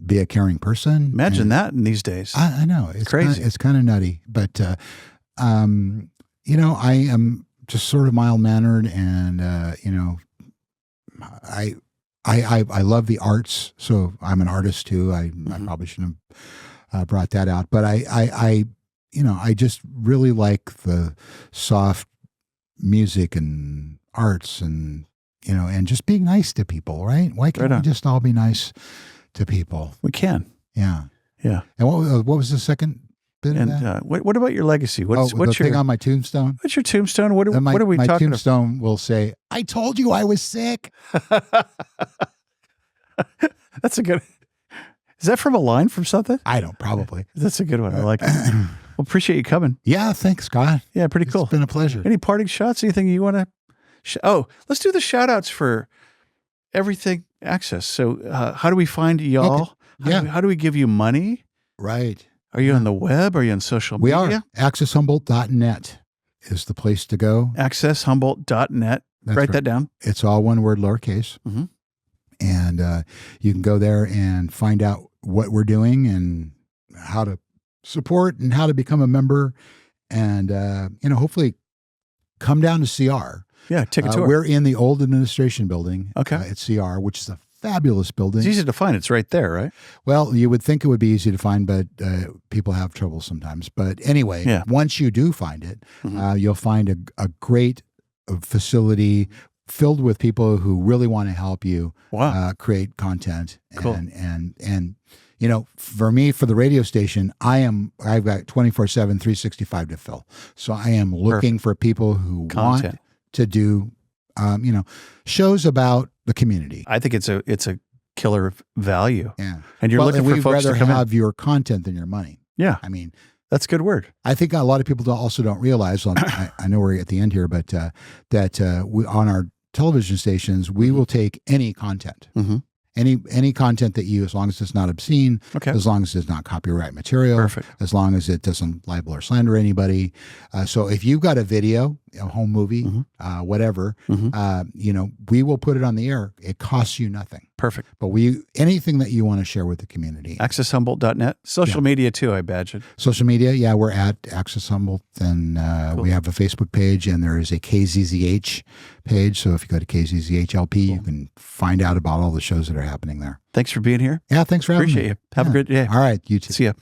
be a caring person. Imagine and that in these days. I know it's crazy. It's kind of nutty, but you know, I am just sort of mild mannered, and you know, I love the arts, so I'm an artist too. I probably shouldn't have brought that out, but I you know, I just really like the soft music and arts, and you know, and just being nice to people, right? Why can't we just all be nice to people? We can. Yeah. Yeah. And what was the second bit of that? And what about your legacy? What's the thing your on my tombstone? what's your tombstone? What are we My talking about? tombstone will say, "I told you I was sick." That's a good. Is that from a line from something? I don't, probably. That's a good one. I like it. Well, appreciate you coming. Yeah, thanks, Scott. Yeah, pretty cool. It's been a pleasure. Any parting shots? Anything you want to? Let's do the shout outs for everything Access. So how do we find y'all? Okay. How do we give you money? Right. Are you on the web? Are you on social We media? are. AccessHumboldt.net is the place to go. AccessHumboldt.net. That's Write right. that down. It's all one word, lowercase. Mhm. And you can go there and find out what we're doing and how to support and how to become a member, and you know, hopefully come down to CR. Yeah, take a tour. We're in the old administration building Okay. at CR, which is a fabulous building. It's easy to find. It's right there, right? Well, you would think it would be easy to find, but people have trouble sometimes. But anyway, Yeah. once you do find it, you'll find a great facility filled with people who really want to help you create content. Cool. And you know, for me, for the radio station, I've got 24/7, 365 to fill. So I am looking for people who Content. want to do, you know, shows about the community. I think it's a killer value. Yeah. And you're looking for we'd folks to rather come in. have your content than your money. Yeah, I mean, that's a good word. I think a lot of people also don't realize. I know we're at the end here, but that we on our television stations, we will take any content. Mm-hmm. Any content that you, as long as it's not obscene, Okay. as long as it's not copyright material, Perfect. as long as it doesn't libel or slander anybody. So if you've got a video, a home movie, whatever, we will put it on the air. It costs you nothing. Perfect. But anything that you want to share with the community. AccessHumboldt.net. Social media too, I imagine. Social media, yeah, we're at Access Humboldt, and Cool. we have a Facebook page, and there is a KZZH page. So if you go to KZZHLP, you can find out about all the shows that are happening there. Thanks for being here. Yeah, thanks for having me. Appreciate you. Have a great day. All right, you too. See ya.